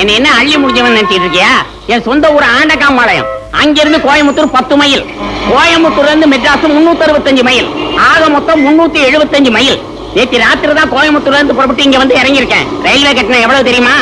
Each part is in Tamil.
என்ன என்ன அள்ளி முடிஞ்சவன் நினைச்சிட்டு இருக்கியா? என் சொந்த ஊர் ஆண்டகாம்பாளையம். அங்கிருந்து கோயம்புத்தூர் 10 மைல். கோயம்புத்தூர்ல இருந்து மெட்ராஸ் 365 மைல். ஆக மொத்தம் 375 மைல். நேற்று ராத்திரி தான் கோயம்புத்தூர்ல இருந்து புறப்பட்டு இங்க வந்து இறங்கியிருக்கேன். ரயில்வே கட்டணம் எவ்வளவு தெரியுமா?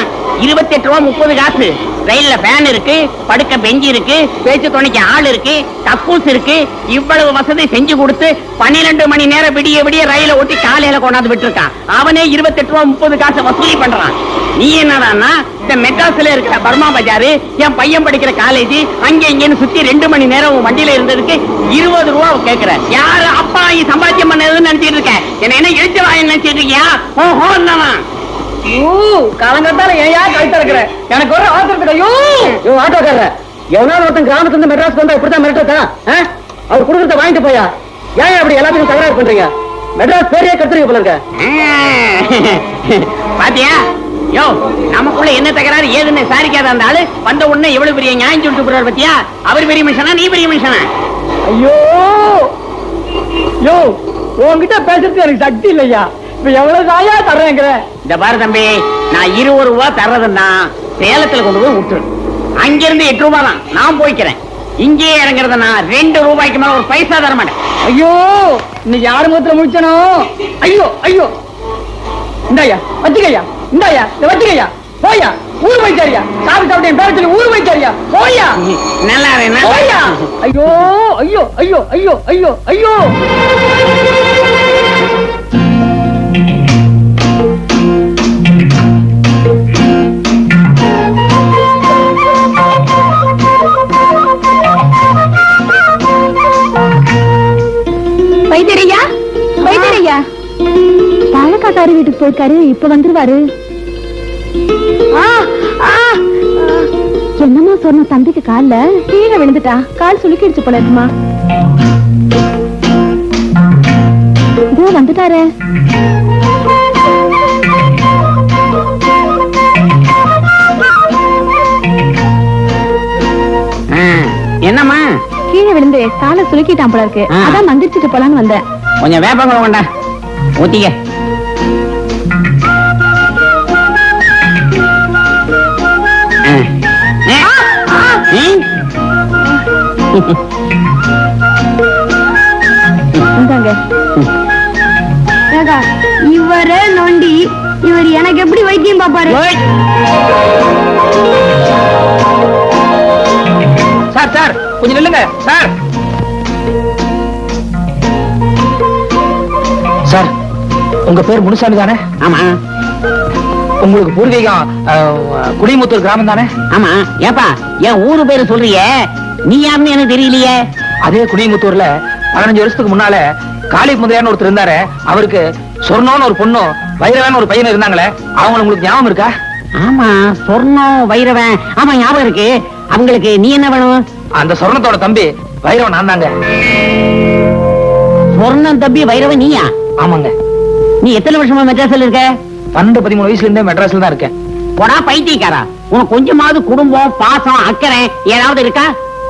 28 ரூபா 30 காசு. ரயில்ல ஃபேன் இருக்கு, படுக்க பெஞ்சு இருக்கு, பேச்சு துணைக்கு ஆள் இருக்கு, கக்கூஸ் இருக்கு. இவ்வளவு வசதி செஞ்சு கொடுத்து 12 மணி நேரம் விடிய விடிய ரயில ஓட்டி காலையில கொண்டாந்து விட்டுருக்கான். அவனே 28 ரூபா 30 காசு வசூலி பண்றான். நீ என்னடான்னா இந்த மெட்ராஸ்ல இருக்கிற பர்மா பஜாரு, என் பையன் படிக்கிற காலேஜ், அங்க இங்கன்னு சுத்தி 2 மணி நேரம் உன் வண்டியில இருந்ததுக்கு 20 ரூபா கேக்குற. யாரு அப்பா சம்பாத்தியம் பண்ணதுன்னு நினைச்சிட்டு இருக்க? என்ன எழுத்து வாங்க நினைச்சிட்டு இருக்கியா? ஓஹோ காலங்கத்தால ஏயா கழுத்த இருக்கிற எனக்கு ஒரு ஆத்திரத்துக்கு ஐயோ ஆட்டோக்கார எவனாவது ஒருத்தன் கிராமத்துல இருந்து மெட்ராஸ் வந்தா இப்படித்தான் மிரட்டா? அவர் குடுக்கறத வாங்கிட்டு போயா? ஏன் அப்படி எல்லாத்தையும் தகராறு பண்றீங்க? மெட்ராஸ் பேரையே கத்துறீங்க போல இருக்க. பாத்தியா? யோ, நமக்குள்ள என்ன தகராறு ஏதுன்னு சாரிக்காத அந்த ஆளு வந்த உடனே எவ்வளவு பெரிய நியாயம் சொல்லிட்டு போறாரு பத்தியா? அவர் பெரிய மனுஷனா, நீ பெரிய மனுஷனா? ஐயோ யோ, உன்கிட்ட பேசுறதுக்கு எனக்கு சக்தி இல்லையா. இப்ப எவ்வளவு தாயா தர்றேங்கிற? இந்த பாரு தம்பி, நான் 20 ரூபா தர்றதுன்னா சேலத்துல கொண்டு போய் விட்டுரு. அங்கிருந்து 8 ரூபா தான் நான் போய்க்கிறேன். இங்கே இறங்குறதுன்னா 2 ரூபாய்க்கு மேல ஒரு பைசா தர மாட்டேன். ஐயோ, இன்னைக்கு யாரு முகத்துல முடிச்சனோ? ஐயோ ஐயோ, இந்தாயா வச்சுக்கையா, இந்தாயா வச்சுக்கையா, போயா ஊர் வைக்காரியா, சாப்பிட்டு சாப்பிட்டு என் பேர சொல்லி ஊர் வைக்காரியா, போயா நல்லா போயா. ஐயோ ஐயோ ஐயோ ஐயோ ஐயோ ஐயோ. வைத்தியரையா, வைத்தியரையா, பாலக்காட்டாரு வீட்டுக்கு போயிருக்காரு, இப்ப வந்துருவாரு. என்னமா சொன்ன? தம்பிக்கு கால்ல கீழே விழுந்துட்டா, கால் சுளுக்கிடுச்சு போல இருக்குமா. இதோ வந்துட்டாரு. என்னம்மா? கீழே விழுந்து காலை சுளுக்கிட்டான் போல இருக்கு. அதான் மந்திரிச்சுட்டு போலான்னு வந்தேன். கொஞ்சம் வேப்பங்குளம் கொண்டா ஊத்திக்க. இவரே நொண்டி, இவர் எனக்கு எப்படி வைத்தியம் பாப்பாரு? சார் சார் கொஞ்சம் நில்லுங்க சார். சார், உங்க பேர் முனுசாமி தானே? ஆமா. உங்களுக்கு பூர்வீகம் குடிமுத்தூர் கிராமம் தானே? ஆமா. ஏப்பா, என் ஊரு பேரு சொல்றியே, நீ யாருன்னு எனக்கு தெரியலையே. அதே குடிமுத்தூர்ல 15 வருஷத்துக்கு முன்னால காளி முதலியார்னு ஒருத்தர் இருந்தாரு. அவருக்கு சொர்ணோன்னு ஒரு பொண்ணும் வைரவன் ஒரு பையனும் இருந்தாங்களே, அவங்க உங்களுக்கு ஞாபகம் இருக்கா? ஆமா, சொர்ணம் வைரவன், ஆமா ஞாபகம் இருக்கு. அவங்களுக்கு நீ என்ன வேணும்? அந்த சொர்ணத்தோட தம்பி வைரவன் நான் தாங்க. சொர்ணம் தம்பி வைரவன் நீயா? ஆமாங்க. நீ எத்தனை வருஷமா மெட்ராஸ்ல இருக்க? 12-13 வயசுல இருந்தே மெட்ராஸ்ல தான் இருக்கேன். போடா பைத்தியக்காரா, உனக்கு கொஞ்சமாவது குடும்பம் பாசம் அக்கறை ஏதாவது இருக்கா?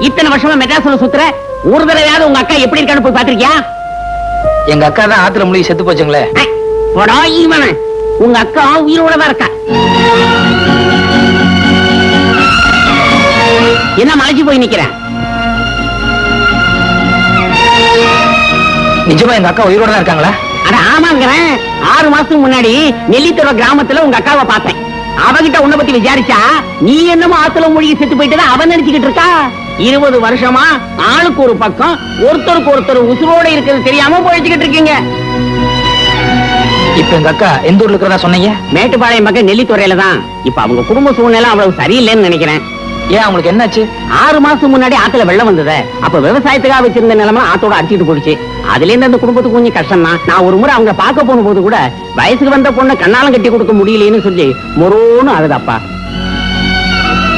இத்தனை வருஷமா மெட்ராஸ்ல சுத்துற, ஒரு தடவையாவது உங்க அக்கா எப்படி இருக்கான்னு போய் பாத்திருக்கியா? எங்க அக்கா தான் ஆத்துல முழுகி செத்து போச்சுங்களே. போடா ஈவன, உங்க அக்கா உயிரோட தான் இருக்கா. என்ன மலைச்சு போய் நிக்கிறேன்? நிஜமா எங்க அக்கா உயிரோட தான் இருக்காங்களா? அட ஆமாங்கிறேன். 6 மாசத்துக்கு முன்னாடி நெல்லித்துறை கிராமத்துல உங்க அக்காவை பார்த்தேன். அவகிட்ட உன்னை பத்தி விசாரிச்சா நீ என்னமோ ஆத்துல மூழ்கி செத்து போயிட்டு அவன் நினைச்சுக்கிட்டு இருக்கா. 20 வருஷமா ஆளுக்கு ஒரு பக்கம், ஒருத்தருக்கு ஒருத்தர் உசுரோட இருக்கிறது தெரியாம போயிச்சுக்கிட்டு இருக்கீங்க. இப்ப எங்க அக்கா எந்த ஊர்ல இருக்கிறதா சொன்னீங்க? மேட்டுப்பாளையம் பக்கம் நெல்லித்துறையில தான். இப்ப அவங்க குடும்ப சூழ்நிலை அவ்வளவு சரியில்லைன்னு நினைக்கிறேன். ஏன், அவங்களுக்கு என்னாச்சு? 6 மாசத்துக்கு முன்னாடி ஆத்துல வெள்ளம் வந்தது. அப்ப விவசாயத்துக்காக வச்சிருந்த நிலமா ஆத்தோட அடிச்சிட்டு போயிடுச்சு. அதுல இருந்து அந்த குடும்பத்துக்கு கொஞ்சம் கஷ்டம் தான். நான் ஒரு முறை அவங்க பார்க்க போன போது கூட வயசுக்கு வந்த பொண்ணை கண்ணாலம் கட்டி கொடுக்க முடியலன்னு சொல்லி மொரோன்னு அழுதாப்பா.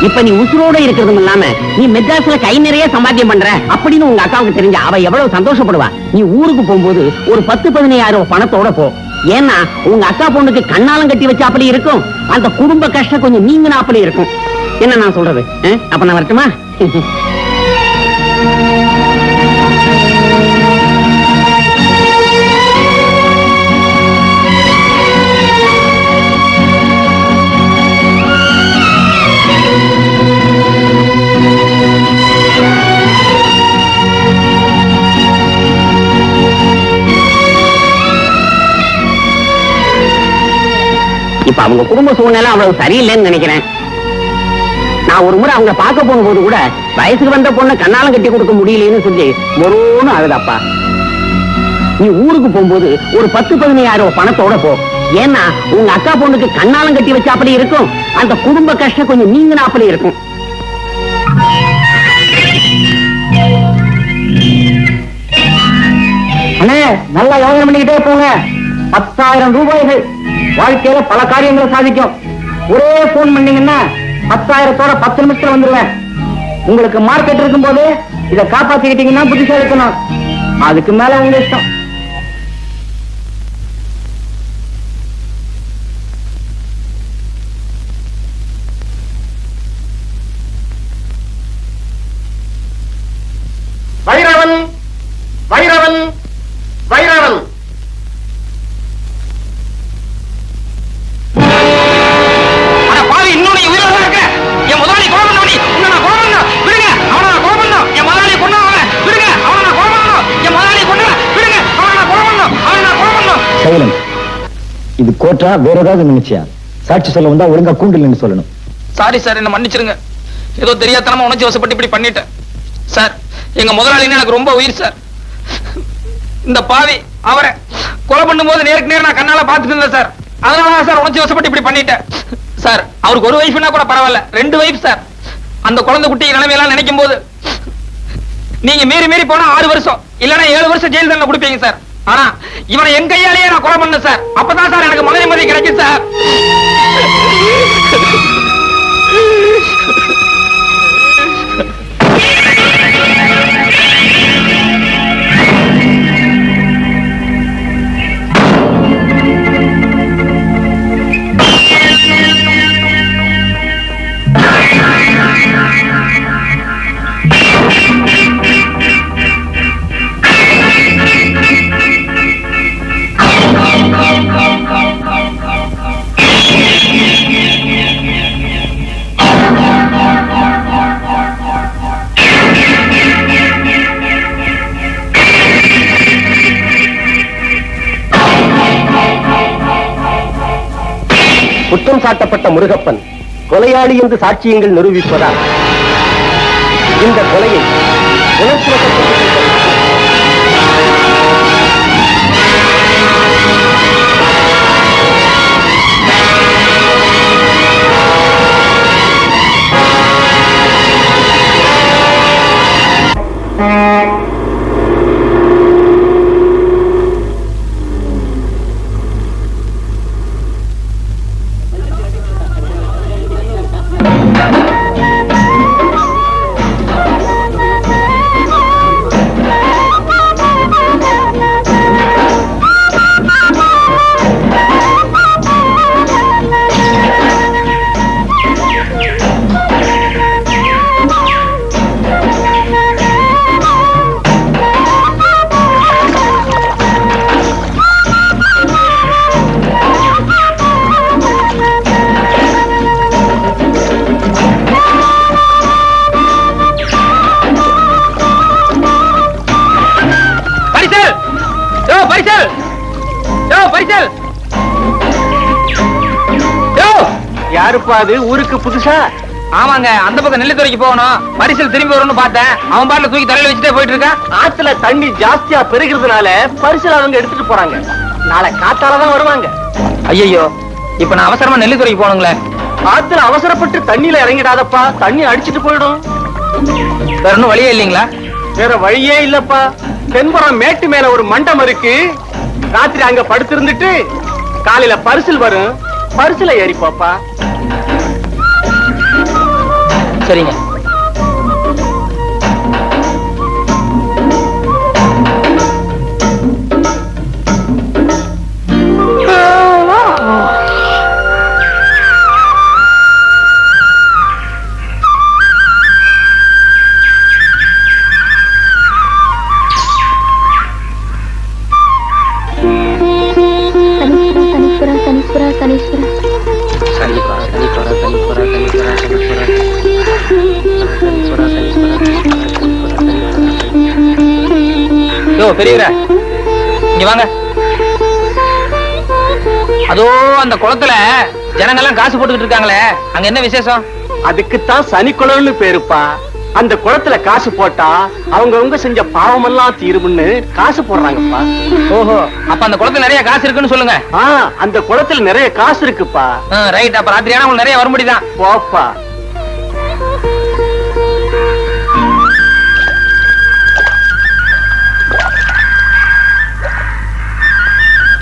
இப்ப நீ உசுரோட இருக்கிறதும் இல்லாம நீ மெட்ராஸ்ல கை நிறைய சம்பாத்தியம் பண்ற அப்படின்னு உங்க அக்காவுக்கு தெரிஞ்ச அவ எவ்வளவு சந்தோஷப்படுவா. நீ ஊருக்கு போகும்போது ஒரு 10-15 பணத்தோட போ. ஏன்னா உங்க அக்கா பொண்ணுக்கு கண்ணாலம் கட்டி வச்ச அப்படி இருக்கும், அந்த குடும்ப கஷ்டம் கொஞ்சம் நீங்க அப்படி இருக்கும். என்ன நான் சொல்றது? அப்ப நான் வரட்டுமா? அவங்க குடும்ப சூழ்நிலை அவ்வளவு சரியில்லைன்னு நினைக்கிறேன். நான் ஒரு முறை அவங்க பார்க்க போகும்போது கூட வயசுக்கு வந்த பொண்ணை கண்ணாலம் கட்டி கொடுக்க முடியலன்னு சொல்லி மொரோன்னு அழுதாப்பா. நீ ஊருக்கு போகும்போது ஒரு 10-15,000 பணத்தோட போ. ஏன்னா உங்க அக்கா பொண்ணுக்கு கண்ணாலம் கட்டி வச்சா அப்படி இருக்கும், அந்த குடும்ப கஷ்டம் கொஞ்சம் நீங்கினா அப்படி இருக்கும். அண்ணே, நல்லா யோசனை பண்ணிக்கிட்டே போங்க. 10,000 ரூபாய்கள் வாழ்க்கையில பல காரியங்களை சாதிக்கும். ஒரே போன் பண்ணீங்கன்னா 10,000-தோட 10 நிமிஷத்துல வந்துருவேன். உங்களுக்கு மார்க்கெட் இருக்கும் போது இதை காப்பாத்திக்கிட்டீங்கன்னா புத்திசாலி இருக்கணும். அதுக்கு மேல உங்க இஷ்டம். வைரவன் வைரவன் வைரவன் பாவி இன்னொன்னு உயிரோட இருக்க. என் முதலாளி கோபம் நான் கோபம் விடுங்க. அவனை நான் கோபம் என் முதலாளி கொண்டு விடுங்க. அவனை நான் கோபம் என் முதலாளி கொண்டு விடுங்க. அவனை நான் கோபம் அவனை நான் கோபம். சைலண்ட். இது கோட்டா வேற ஏதாவது நினைச்சியா? சாட்சி சொல்ல வந்தா ஒழுங்கா கூண்டில் நின்னு சொல்லணும். சாரி சார், என்ன மன்னிச்சிருங்க. ஏதோ தெரியாதனமா உணர்ச்சி வசப்பட்டு இப்படி பண்ணிட்டேன் சார். எங்க முதலாளின்னு எனக்கு ரொம்ப உயிர் சார். இந்த பாவி அவரை கொலை பண்ணும்போது நேருக்கு நேரம் நான் கண்ணால பாத்துட்டு இருந்தேன் சார். அதனால சார் உணர்ச்சி வசப்பட்டு இப்படி பண்ணிட்டேன் சார். அவருக்கு ஒரு வைஃப்னா கூட பரவாயில்ல, 2 வைஃப் சார். அந்த குழந்தை குட்டி நிலைமையெல்லாம் நினைக்கும் போது நீங்க மீறி போனா 6 வருஷம் இல்லன்னா 7 வருஷம் ஜெயில் தண்டனை கொடுப்பீங்க சார். ஆனா இவனை என் கையாலேயே நான் கொலை பண்ணேன் சார். அப்பதான் சார் எனக்கு மகனை மதி கிடைக்கும் சார். குற்றம் சாட்டப்பட்ட முருகப்பன் கொலையாளி என்று சாட்சியங்கள் நிரூபிப்பதால் இந்த கொலையை யாருப்பா அது? ஊருக்கு புதுசா? ஆமாங்க, அந்த பக்கம் நெல்லித்துறைக்கு போகணும். பரிசல் திரும்பி வரும்னு பார்த்தேன். அவன் பாட்டில தூக்கி தலையில வச்சுட்டே போயிட்டு இருக்கான். ஆத்துல தண்ணி ஜாஸ்தியா பெருகிறதுனால பரிசல் அவங்க எடுத்துட்டு போறாங்க. நாளை காத்தாலதான் வருவாங்க. ஐயோ, இப்ப நான் அவசரமா நெல்லித்துறைக்கு போகணுங்களே. ஆத்துல அவசரப்பட்டு தண்ணியில இறங்கிடாதப்பா, தண்ணி அடிச்சிட்டு போயிடும். வேற ஒன்னும் வழியே இல்லீங்களா? வேற வழியே இல்லப்பா. தென்புறம் மேட்டு மேல ஒரு மண்டபம் இருக்கு. ராத்திரி அங்க படுத்திருந்துட்டு காலையில பரிசல் வரும். பரிசல ஏறிப்பாப்பா. சரிங்க. பெரியவரே, இங்க வாங்க. அதோ அந்த குளத்துல ஜனங்கெல்லாம் காசு போட்டுக்கிட்டு இருக்காங்களே, அங்க என்ன விசேஷம்? அதுக்குத்தான் சனிக்குளம்னு பேருப்பா. அந்த குளத்துல காசு போட்டா அவங்க செஞ்ச பாவமெல்லாம் தீரும்னு காசு போடுறாங்கப்பா. ஓஹோ, அப்ப அந்த குளத்துல நிறைய காசு இருக்குன்னு சொல்லுங்க. அந்த குளத்துல நிறைய காசு இருக்குப்பா. ரைட், அப்ப ராத்திரியான உங்களுக்கு நிறைய வர முடியுதான். போப்பா.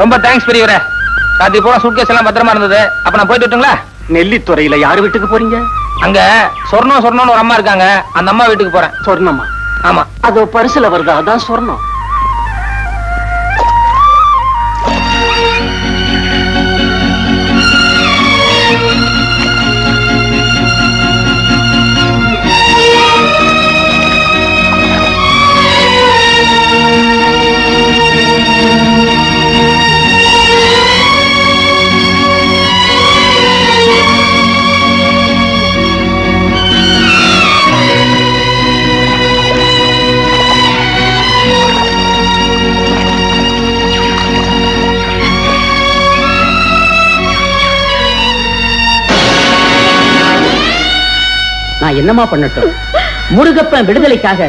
ரொம்ப தேங்க்ஸ் பெரியவரே. ராத்திரி பூரா சூட்கேஸ் எல்லாம் பத்திரமா இருந்தது. அப்ப நான் போயிட்டு வரட்டுங்களா? நெல்லித்துறையில யாரு வீட்டுக்கு போறீங்க? அங்க சொர்ணம்னு ஒரு அம்மா இருக்காங்க, அந்த அம்மா வீட்டுக்கு போறேன். சொர்ணமா? ஆமா. அது பரிசுல வருதா? அதான் சொர்ணம். நான் என்னமா பண்ணட்டும்? முருகப்பன் விடுதலைக்காக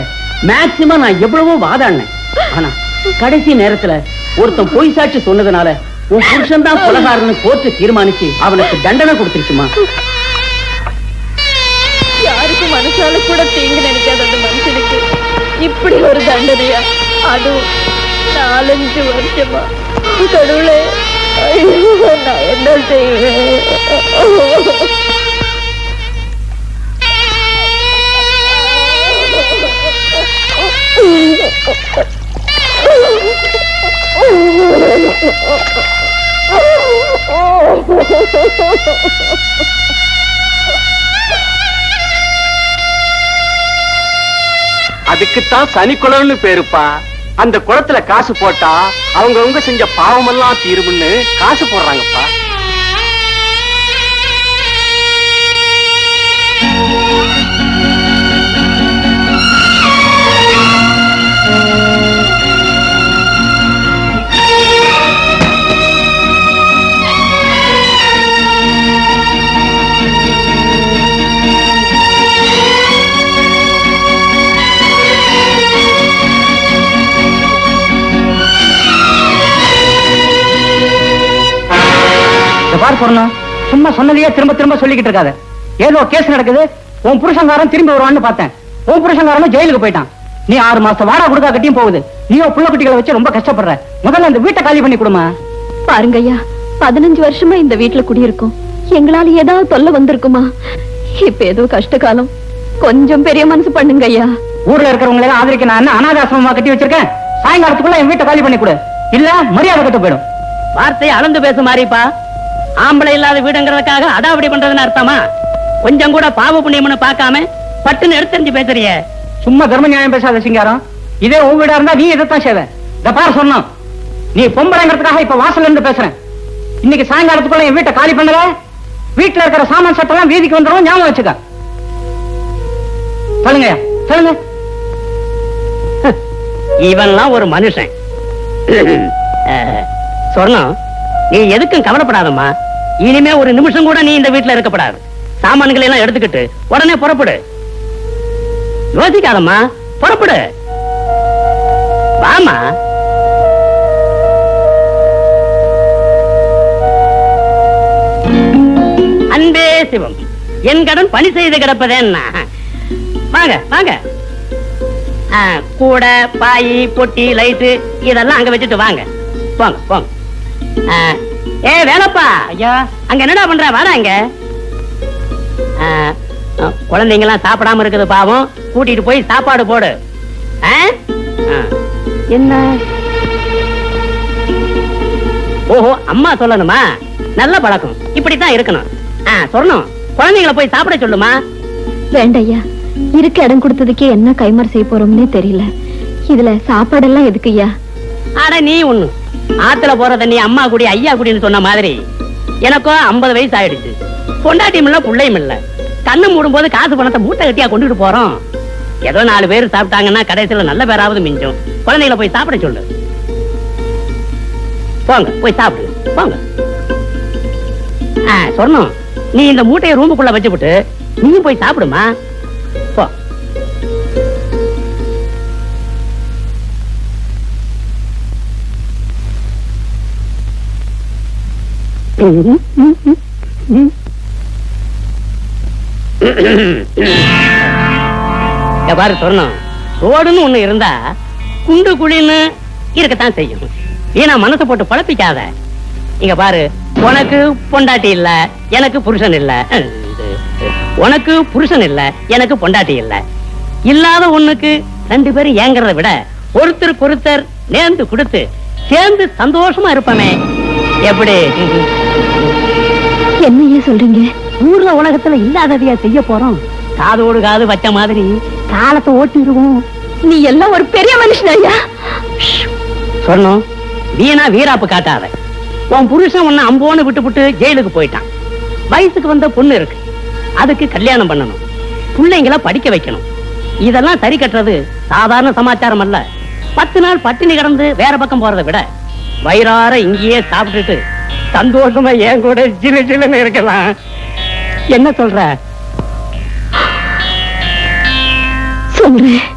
மேக்சிமம் நான் எவ்வளவோ வாதாடினேன். ஆனா கடைசி நேரத்துல ஒருத்தன் பொய் சாட்சி சொன்னதுனால உன் புருஷன் தான் கொலைகாரன்னு கோர்ட்டு தீர்மானிச்சு அவனுக்கு தண்டனை கொடுத்துருச்சுமா. யாருக்கும் மனசால கூட தீங்கு நினைக்காத அந்த மனுஷனுக்கு இப்படி ஒரு தண்டனையா? அதுவும் 4-5 வருஷமா? கடவுளே, ஐயோ, நான் என்ன செய்வேன்? அதுக்குத்தான் சனிக்குளம்னு பேருப்பா. அந்த குளத்துல காசு போட்டா அவங்க செஞ்ச பாவமெல்லாம் தீரும்னு காசு போடுறாங்கப்பா. சும்மா சொன்னதையே திரும்ப திரும்ப சொல்லிக்கிட்டு இருக்காத. ஏதோ கேஸ் நடக்குது, உன் புருஷங்காரன் திரும்பி வருவான்னு பார்த்தேன். உன் புருஷங்காரன் ஜெயிலுக்கு போயிட்டான். நீ 6 மாசம் வாடகை கொடுத்தா கட்டியும் போகுது. நீயோ புள்ள குட்டிகளை வச்சு ரொம்ப கஷ்டப்படுற. முதல்ல இந்த வீட்டை காலி பண்ணி கொடுமா. பாருங்க ஐயா, 15 வருஷமா இந்த வீட்டுல குடியிருக்கோம். எங்களால ஏதாவது தொல்லை வந்திருக்குமா? இப்ப ஏதோ கஷ்ட காலம். கொஞ்சம் பெரிய மனசு பண்ணுங்க ஐயா. ஊர்ல இருக்கிறவங்க எல்லாம் ஆதரிக்க நான் அனாதாசிரமமா கட்டி வச்சிருக்கேன். சாயங்காலத்துக்குள்ள என் வீட்டை காலி பண்ணி கொடு, இல்ல மரியாதை கட்டு போயிடும். வார்த்தையை அளந்து பேசு மாறிப்பா. ஆம்பளை இல்லாத வீடுங்கிறதுக்காக அடாவடி பண்றதுன்னு அர்த்தமா? கொஞ்சம் கூட பாவ புண்ணியம்னு பார்க்காம பட்டுன்னு எடுத்தறிஞ்சு பேசுறிய. சும்மா தர்ம நியாயம் பேசாத சிங்காரம். இதே உன் வீடா இருந்தா நீ இதைத்தான் செய்வ. இந்த பாரு சொன்னோம், நீ பொம்பளைங்கிறதுக்காக இப்ப வாசல்ல இருந்து பேசுறேன். இன்னைக்கு சாயங்காலத்துக்குள்ள என் வீட்டை காலி பண்ணல, வீட்டுல இருக்கிற சாமான் சட்டெல்லாம் வீதிக்கு வந்துடும். ஞாபகம் வச்சுக்க. சொல்லுங்க சொல்லுங்க. இவன்லாம் ஒரு மனுஷன். சொன்னோம், நீ எதுக்கும் கவலைப்படாதம்மா. இனிமே ஒரு நிமிஷம் கூட நீ இந்த வீட்டுல இருக்கப்படாது. சாமான்களை எல்லாம் எடுத்துக்கிட்டு உடனே புறப்படு. யோசிக்காதம்மா, புறப்படு. வாமா. அன்பே சிவம், என் கடன் பணி செய்து கிடப்பதேன்னா. வாங்க வாங்க. கூட பாய் பொட்டி லைட்டு இதெல்லாம் அங்க வச்சுட்டு வாங்க. போங்க போங்க. ஏ வேலப்பா, ஐயா அங்க என்னடா பண்ற? வாடா அங்க. குழந்தைங்க எல்லாம் சாப்பிடாம இருக்குது பாவம், கூட்டிட்டு போய் சாப்பாடு போடு. என்ன? ஓஹோ, அம்மா சொல்லணுமா? நல்ல பழக்கம், இப்படித்தான் இருக்கணும். சொல்லணும், குழந்தைங்களை போய் சாப்பிட சொல்லுமா. வேண்டையா, இருக்க இடம் கொடுத்ததுக்கே என்ன கைமாறு செய்ய போறோம்னே தெரியல. இதுல சாப்பாடெல்லாம் எதுக்கு ஐயா? ஆனா நீ ஒண்ணு, ஆத்துல போற தண்ணி அம்மா குடி ஐயா குடின்னு சொன்ன மாதிரி எனக்கும் 50 வயசு ஆயிடுச்சு. பொண்டாட்டியும் இல்ல புள்ளையும் இல்ல. கண்ணு மூடும் போது காசு பணத்தை மூட்டை கட்டியா கொண்டுட்டு போறோம். ஏதோ 4 பேர் சாப்பிட்டாங்கன்னா கடைசியில நல்ல பேராவது மிஞ்சும். குழந்தைகளை போய் சாப்பிட சொல்லு. போங்க போய் சாப்பிடு போங்க. சொன்னோம், நீ இந்த மூட்டையை ரூமுக்குள்ள வச்சுவிட்டு நீயும் போய் சாப்பிடுமா. போ. பாரு சொன்னோம், ரோடுன்னு ஒண்ணு இருந்தா குண்டு குழின்னு இருக்கத்தான் செய்யும். ஏன்னா மனசை போட்டு குழப்பிக்காத. இங்க பாரு, உனக்கு பொண்டாட்டி இல்ல, எனக்கு புருஷன் இல்ல. உனக்கு புருஷன் இல்ல, எனக்கு பொண்டாட்டி இல்ல. இல்லாத ஒண்ணுக்கு ரெண்டு பேரும் ஏங்கறத விட ஒருத்தருக்கு ஒருத்தர் நேர்ந்து கொடுத்து சேர்ந்து சந்தோஷமா இருப்பமே. எப்படி? என்னையே சொல்றீங்க? ஊர்ல உலகத்துல இல்லாததையா செய்ய போறோம். காதோடு காது வச்ச மாதிரி காலத்தை ஓட்டிடுவோம். நீ எல்லாம் ஒரு பெரிய மனுஷன் ஐயா. சொன்னோம், வீணா வீராப்பு காட்டாத. உன் புருஷன் உன்னை அம்போன்னு விட்டு ஜெயிலுக்கு போயிட்டான். வயசுக்கு வந்த பொண்ணு இருக்கு, அதுக்கு கல்யாணம் பண்ணணும், பிள்ளைங்களை படிக்க வைக்கணும். இதெல்லாம் சரி கட்டுறது சாதாரண சமாச்சாரம் அல்ல. 10 நாள் பட்டினி கிடந்து வேற பக்கம் போறதை விட வயிறார இங்கேயே சாப்பிட்டுட்டு சந்தோஷமா ஏன் கூட ஜிலு ஜிலுன்னு இருக்கலாம். என்ன சொல்ற? சொல்றேன்.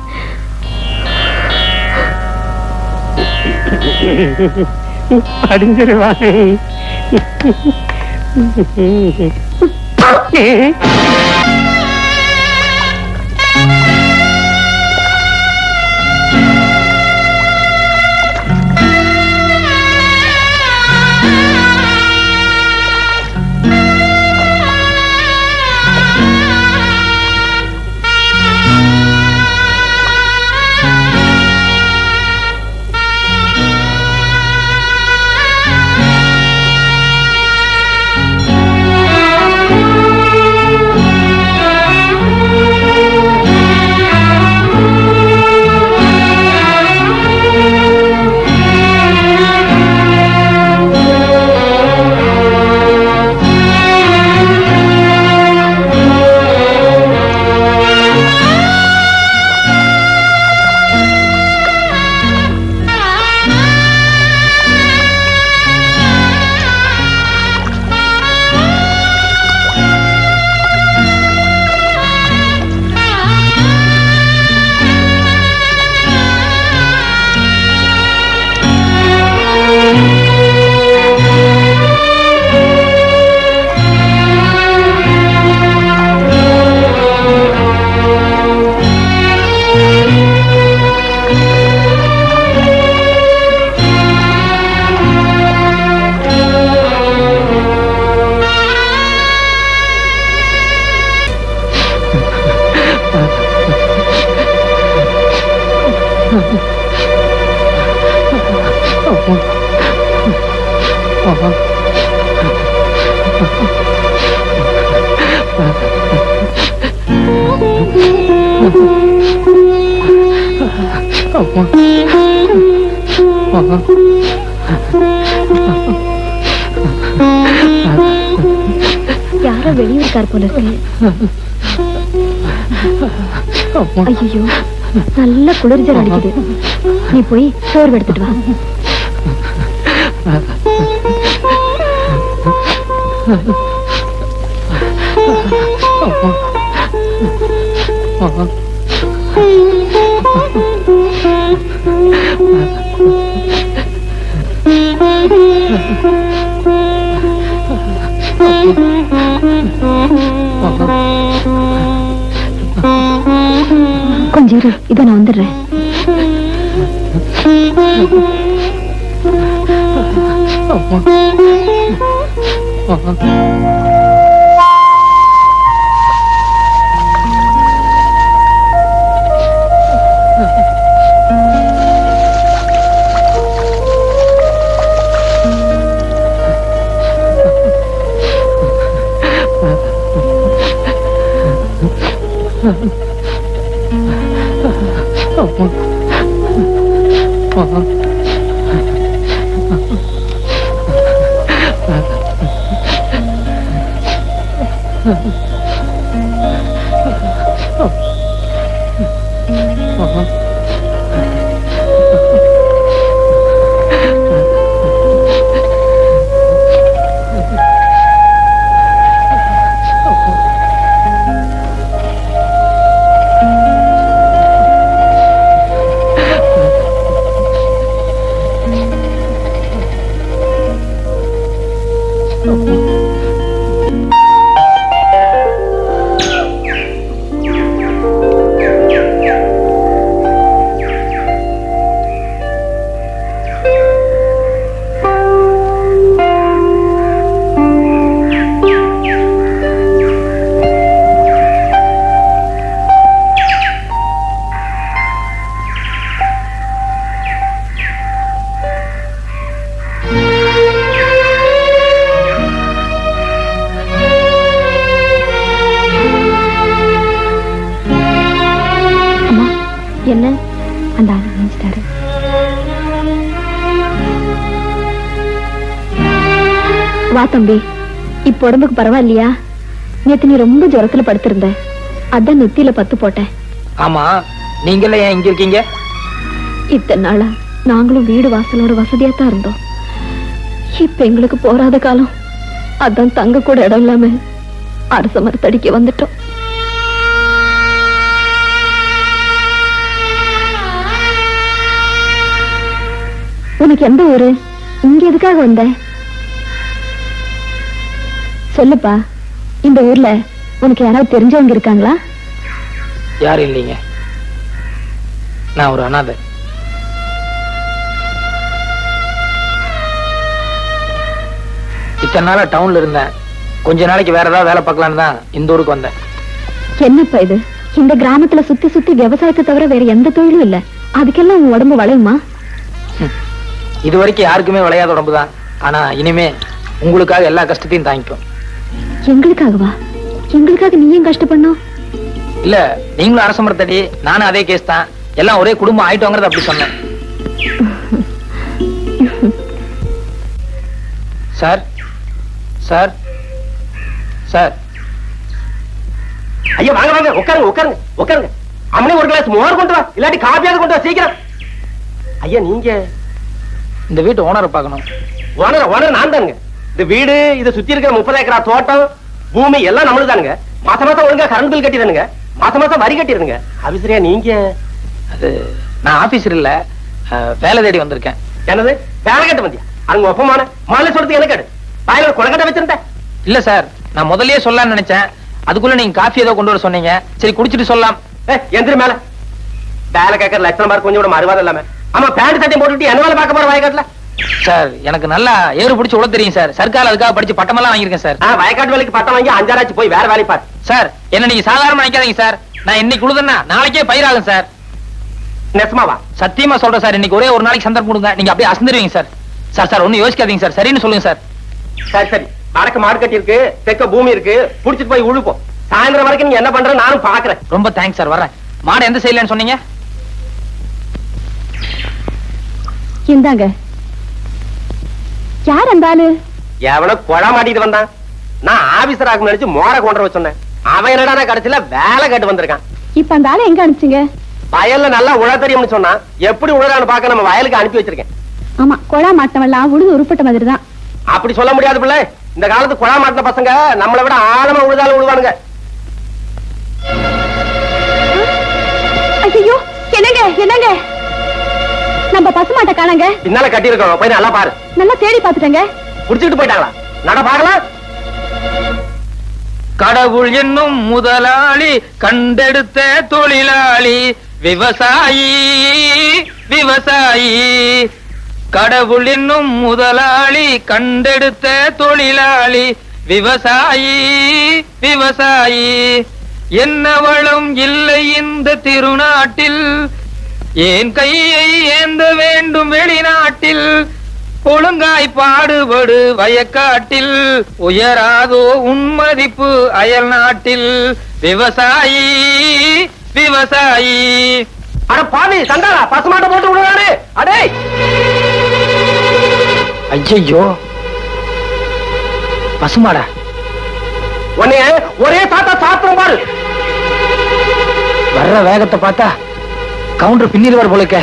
படிஞ்சிருவான். யாரோ வெளியூர்கார் போல இருக்கு. ஐயோ, நல்ல குளிர்ஜல் அடிக்குது. நீ போய் சோறு எடுத்துட்டு வா. கொஞ்சம் இரு, இதை நான் வந்துடுறேன். அந்த ஆள் நினைச்சிட்டாரு. வா தம்பி, இப்ப உடம்புக்கு பரவாயில்லையா? நேத்து நீ ரொம்ப ஜுரத்துல படுத்திருந்த, அதான் நெத்தியில பத்து போட்டேன். ஆமா, நீங்கள ஏன் இங்க இருக்கீங்க? இத்தனை நாளா நாங்களும் வீடு வாசலோட வசதியா தான் இருந்தோம். இப்ப எங்களுக்கு போராத காலம், அதான் தங்க கூட இடம் இல்லாம அரச மரத்தடிக்க வந்துட்டோம். உனக்கு எந்த ஊரு? இங்க எதுக்காக வந்த? சொல்லுப்பா, இந்த ஊர்ல உனக்கு யாராவது தெரிஞ்சவங்க இருக்காங்களா? யாரும் இல்லைங்க, நான் ஒரு அனாதை. இத்தனை நாளா டவுன்ல இருந்தேன், கொஞ்ச நாளைக்கு வேற ஏதாவது வேலை பார்க்கலான்னு தான் இந்த ஊருக்கு வந்தேன். என்னப்பா இது? இந்த கிராமத்துல சுத்தி சுத்தி விவசாயத்தை தவிர வேற எந்த தொழிலும் இல்ல, அதுக்கெல்லாம் உன் உடம்பு வளையுமா? இது வரைக்கும் யாருக்குமே விளையாத உடம்பு தான், ஆனா இனிமே உங்களுக்காக எல்லா கஷ்டத்தையும் தாங்கிக்கும். எங்களுக்காகவா? எங்களுக்காக நீ ஏன் கஷ்டப்படணும்? இல்ல, நீங்களும் அரச மரத்தடி, நானும் அதே கேஸ் தான், எல்லாம் ஒரே குடும்பம் ஆயிட்டோங்கிறது அப்படி சொன்னேன். Sir sir sir. ஐயா வாங்க வாங்க, உட்காருங்க உட்காருங்க உட்காருங்க. அம்மனே ஒரு கிளாஸ் மோர் கொண்டு வா, இல்லாட்டி காப்பியாவது கொண்டு வா சீக்கிரம். ஐயா நீங்க இந்த வீட்டு ஓனரை பார்க்கணும். ஓனர் ஓனர் நான் தானுங்க. இந்த வீடு, இதை சுத்தி இருக்கிற 30 ஏக்கரா தோட்டம், பூமி எல்லாம் நம்மளும் தானுங்க. மாசம் மாசம் ஒழுங்கா கரண்ட் பில் கட்டிடுங்க, மாசம் மாசம் வரி கட்டிடுங்க. ஆபீசரியா நீங்க? அது நான் ஆபீசர் இல்ல, வேலை தேடி வந்திருக்கேன். என்னது வேலை கட்ட வந்தியா? அங்க ஒப்பமான மாலை சொல்றது எனக்கு கேடு. வாயில கொலக்கட்டை வச்சிருந்தேன். இல்ல சார், நான் முதல்லயே சொல்லலாம்னு நினைச்சேன், அதுக்குள்ள நீங்க காஃபி ஏதோ கொண்டு வர சொன்னீங்க, சரி குடிச்சிட்டு சொல்லலாம். எந்திரி மேல. வேலை கேட்கற லட்சணம் பாரு, கொஞ்சம் கூட மறுவாதம் இல்லாம. ஆமா, பேண்ட் சட்டை போட்டுட்டு என்ன வேலை பார்க்க போற வயக்காட்டுல? சார் எனக்கு நல்லா ஏறு பிடிச்சு உள்ள தெரியும் சார், சர்க்கார் அதுக்காக படிச்சு பட்டமெல்லாம் வாங்கியிருக்கேன் சார். வயக்காட்டு வேலைக்கு பட்டம் வாங்கி 5 ஆச்சு, போய் வேற வேலை பாரு. சார் என்ன நீங்க சாதாரணமா நினைக்காதீங்க சார், நான் இன்னைக்கு உழுதுன்னா நாளைக்கே பயிராகும் சார். நெசமாவா? சத்தியமா சொல்றேன் சார், இன்னைக்கு ஒரே ஒரு நாளைக்கு சந்தர்ப்பம் கொடுங்க, நீங்க அப்படியே அசந்துருவீங்க சார். சார் சார் ஒன்னும் யோசிக்காதீங்க சார், சரின்னு சொல்லுங்க சார். சரி சரி, வடக்கு மார்க்கெட் இருக்கு, தெற்க பூமி இருக்கு, புடிச்சிட்டு போய் உழுப்போம். சாயந்தரம் வரைக்கும் நீங்க என்ன பண்ற நானும் பாக்குறேன். ரொம்ப தேங்க்ஸ் சார், வரேன். மாடு எந்த சைடுலன்னு சொன்னீங்க? இந்தாங்க. யார் அந்த ஆளு? எவனோ கொழா மாட்டிட்டு வந்தான். நான் ஆபீசர் ஆகும் நினைச்சு மோர கொண்டு வர சொன்னேன். அவன் என்னடா கடைசியில வேலை கட்டு வந்திருக்கான். இப்ப அந்த ஆளை எங்க அனுப்பிச்சீங்க? வயல்ல நல்லா உழ தெரியும்னு சொன்னான். எப்படி உழறான்னு பார்க்க நம்ம வயலுக்கு அனுப்பி வச்சிருக்கேன். ஆமா, கொழா மாட்டவெல்லாம் உழுது உருப்பட்ட மாதிரி தான். அப்படி சொல்ல முடியாது பிள்ளை. இந்த காலத்து கொழா மாட்டின பசங்க நம்மளை விட ஆழமா உழுதாலும் உழுவானுங்க. ஐயோ, என்னங்க என்னங்க, நம்ம பசுமாட்டை காணங்க. பின்னால கட்டி இருக்கோம், போய் நல்லா பாரு. நல்லா தேடி பாத்துட்டேங்க. புடிச்சிட்டு போயிட்டாங்களா? நட பாக்கலாம். கடவுள் என்னும் முதலாளி, கண்டெடுத்த தொழிலாளி, விவசாயி விவசாயி. கடவுள் என்னும் முதலாளி, கண்டெடுத்த தொழிலாளி, விவசாயி விவசாயி. என்ன வளம் இல்லை இந்த திருநாட்டில், ஏன் கையை ஏந்த வேண்டும் வெளிநாட்டில். ஒழுங்காய் பாடுபடு வயக்காட்டில், உயராதோ உன்மதிப்பு அயல் நாட்டில். விவசாயி விவசாயி. அட பாவி சண்டாளா, பசுமாட்டை போட்டு விடுவாரு. அடே ஐயோ, பசுமாடா? உன்னைய ஒரே தாத்தா சாத்திரம் பாரு. வர்ற வேகத்தை பார்த்தா கவுண்டர் பின்னிடுவார் போலுக்க.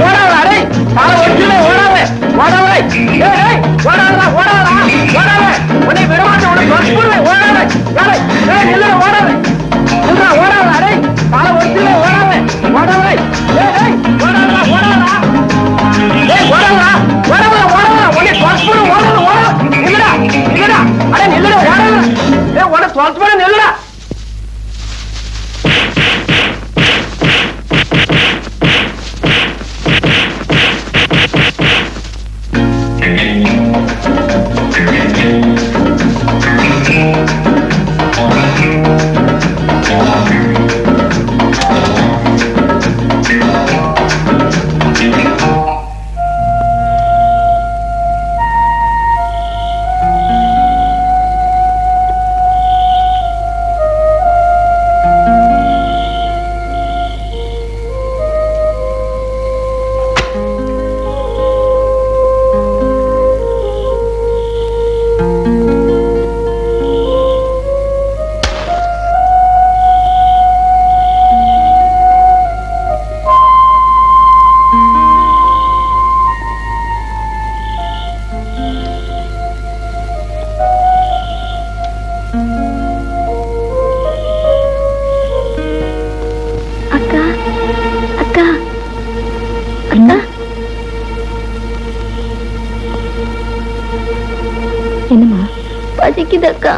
ஓடாத அடே, பால ஒட்டிலே ஓடாத ஓடாத. ஏய் ஏய், ஓடாதடா ஓடாதடா ஓடாத. உன்னை விட மாட்டேன், உன்னை கொல்லுவேன். ஓடாத. ஏய் ஏய், நில்ல ஓடாத. நில்ல ஓடாத அடே, பால ஒட்டிலே ஓடாத ஓடாத. ஏய் ஏய், ஓடாதடா ஓடாதடா. ஏய் ஓடாதடா ஓடாத ஓடாத. உன்னை கொல்லுவேன். ஓடாத ஓடாத. நில்லுடா நில்லுடா. அடே நில்லுடா ஓடாத. ஏய் உன்னை கொல்லுவேன், நில்லுடா. பசிக்குதக்கா.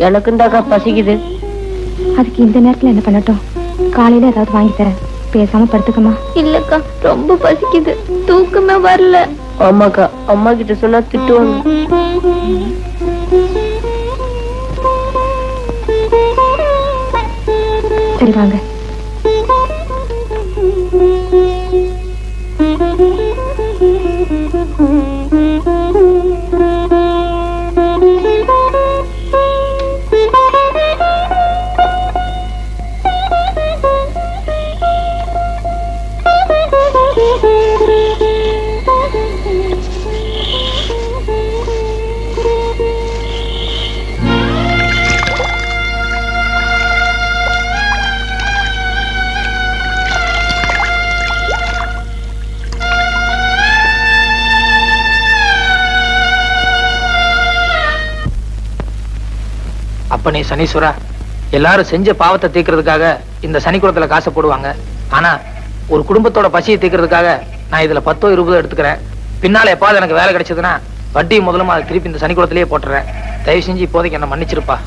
எனக்குந்தாக்கா பசிக்குது. அதுக்கு இந்த நேரத்துல என்ன பண்ணட்டும்? காலையில ஏதாவது வாங்கி தரேன், பேசாம படுத்துக்கமா. இல்லக்கா, ரொம்ப பசிக்குது, தூக்கமே வரல. ஆமாக்கா, அம்மா கிட்ட சொன்னா திட்டுவாங்க. சரி வாங்க. அப்பனே சனீஸ்வரா, எல்லாரும் செஞ்ச பாவத்தை தீர்க்கிறதுக்காக இந்த சனிக்குளத்துல காசை போடுவாங்க. ஆனா ஒரு குடும்பத்தோட பசியை தீர்க்கிறதுக்காக நான் இதுல 10 20 எடுத்துக்கிறேன். பின்னால எப்பாவது எனக்கு வேலை கிடைச்சதுன்னா வட்டி முதலுமா அதை திருப்பி இந்த சனிக்குளத்திலேயே போட்டுறேன். தயவு செஞ்சு இப்போதைக்கு என்ன மன்னிச்சிருப்பா.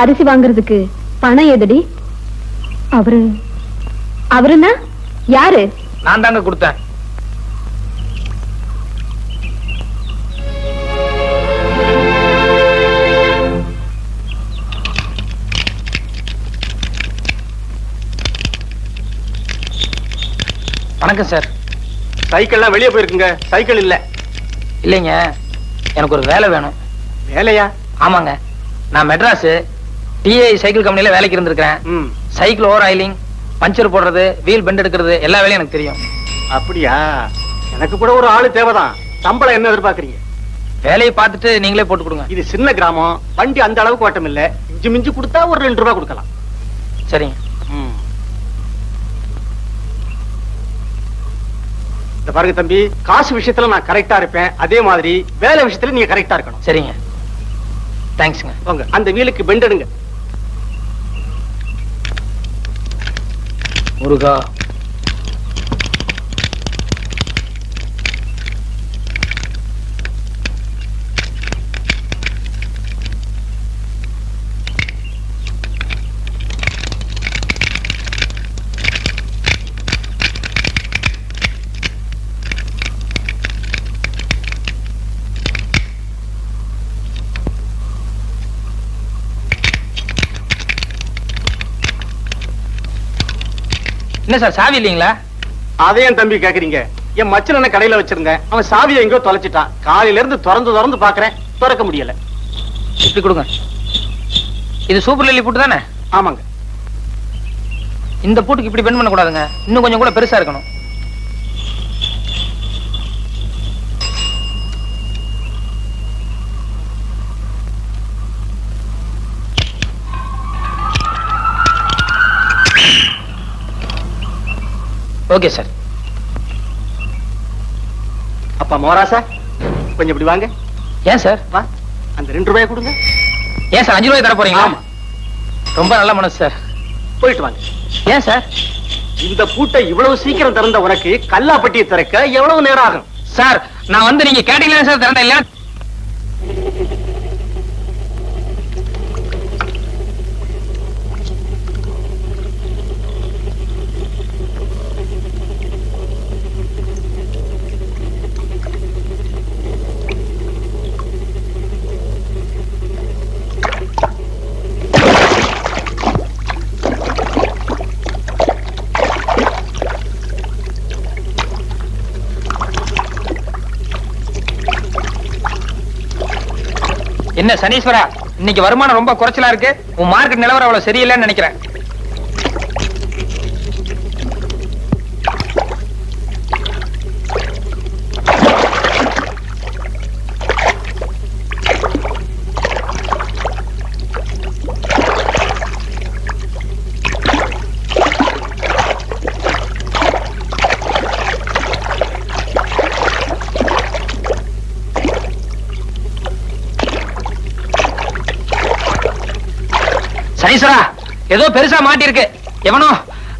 அரிசி வாங்குறதுக்கு பணம் எதடி? அவருன்னா யாரு? நான் தாங்க கொடுத்தேன். வணக்கம் சார். சைக்கிள்லாம் வெளியே போயிருக்குங்க, சைக்கிள் இல்ல. இல்லைங்க, எனக்கு ஒரு வேலை வேணும். வேலையா? ஆமாங்க, நான் மெட்ராஸ் டிஐ சைக்கிள் கம்பெனில வேலைக்கு இருந்திருக்கிறேன். சைக்கிள் ஓவர் ஆயிலிங், பஞ்சர் போடுறது, வீல் பெண்ட் எடுக்கிறது எல்லா வேலையும் எனக்கு தெரியும். அப்படியா? எனக்கு கூட ஒரு ஆளு தேவைதான். சம்பளம் என்ன எதிர்பார்க்கறீங்க? வேலையை பார்த்துட்டு நீங்களே போட்டு கொடுங்க. இது சின்ன கிராமம், வண்டி அந்த அளவுக்கு ஓட்டம் இல்ல. இஞ்சி மிஞ்சி கொடுத்தா ஒரு 2 ரூபாய் கொடுக்கலாம். சரிங்க. இந்த பாருங்க தம்பி, காசு விஷயத்துல நான் கரெக்டா இருப்பேன், அதே மாதிரி வேலை விஷயத்துல நீங்க கரெக்டா இருக்கணும். சரிங்க, தேங்க்ஸ்ங்க. போங்க, அந்த வீலுக்கு பெண்ட் எடுங்க. முருகா. என்ன சார், சாவி இல்லீங்களா? அதையும் தம்பி கேக்குறீங்க? என் மச்சன கடையில வச்சிருந்தேன், அவன் சாவியை எங்கோ தொலைச்சிட்டான். காலையில இருந்து திறந்து பாக்குறேன், திறக்க முடியல. இப்படி கொடுங்க. இது சூப்பர் லில்லி பூட்டு தானே? ஆமாங்க. இந்த பூட்டுக்கு இப்படி பெண்ட் பண்ண கூடாதுங்க, இன்னும் கொஞ்சம் கூட பெருசா இருக்கணும். Okay sir. அப்பா மோராசா, கொஞ்சம் இப்படி வாங்க. ஏன் சார்? வா, அந்த 2 ரூபாய் கொடுங்க. ஏன் சார் 5 ரூபாய் தர போறீங்களா? ஆமா. ரொம்ப நல்ல மனசு சார். போயிட்டு வாங்க. ஏன் சார்? இந்த பூட்டை இவ்வளவு சீக்கிரம் திறந்த உனக்கு கல்லாப்பட்டியை திறக்க எவ்வளவு நேரம் ஆகும்? சார், நான் வந்து நீங்க கேட்டீங்களா சார் திறந்த இல்ல? என்ன சனீஸ்வரா, இன்னைக்கு வருமானம் ரொம்ப குறைச்சலா இருக்கு. உன் மார்க்கெட் நிலவரம் அவ்வளவு சரியில்லைன்னு நினைக்கிறேன். சனீஸ்வரா, ஏதோ பெருசா மாட்டி இருக்கு. எவனோ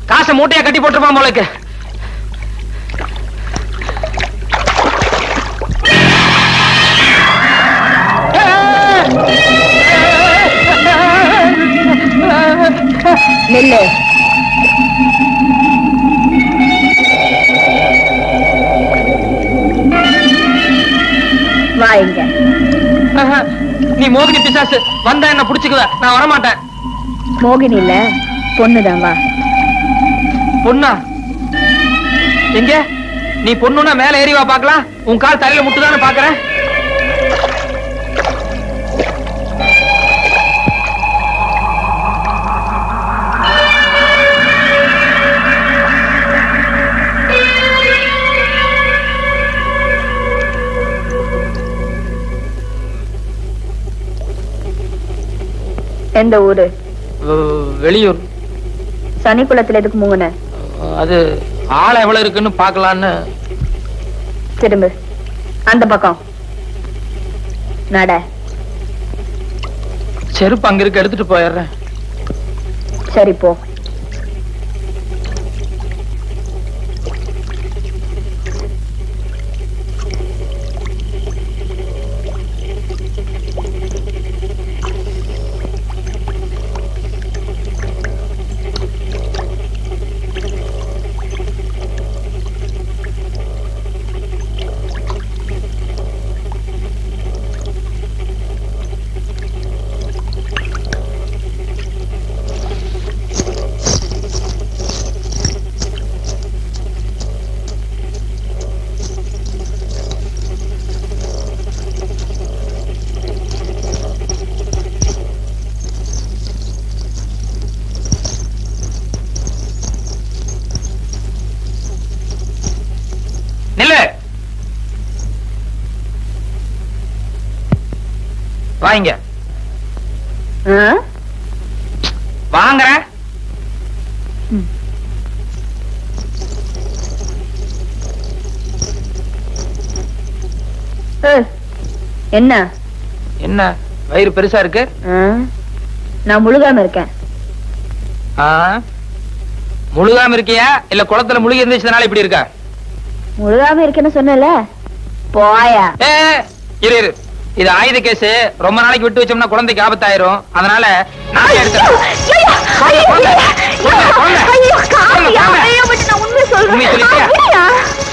காசை மூட்டையா கட்டி போட்டுருப்பான் போலக்கு. நெல்லு வாங்க. நீ மோகினி பிசாசு, வந்தா என்ன புடிச்சுக்குவ, நான் வரமாட்டேன். மோகினி இல்ல, பொண்ணுதான். வா. பொண்ணா? எங்க? நீ பொண்ணுன்னா மேல ஏறி வா பாக்கலாம். உன் கால் தலையில முட்டுதான்னு பாக்குறேன். எந்த ஊரு? வெளியூர். சனிக்குளத்துல எதுக்கு மூங்குன? அது ஆள எவ்வளவு இருக்குன்னு பாக்கலான்னு. திரும்ப அந்த பக்கம் நட. செருப்பு அங்க இருக்கு, எடுத்துட்டு போயிடுறேன். சரி போ. வாங்க வாங்க. என்ன என்ன வயிறு பெருசா இருக்கு? நான் முழுகாம இருக்கேன். முழுகாம இருக்கியா இல்ல குளத்துல முழுகி இருந்துச்சதுனால இப்படி இருக்கா? முழுகாம இருக்கேன்னு சொன்னல. போயா. இரு இரு, இது ஆயுத கேஸ். ரொம்ப நாளைக்கு விட்டு வச்சோம்னா குழந்தைக்கு ஆபத்தாயிரும். அதனால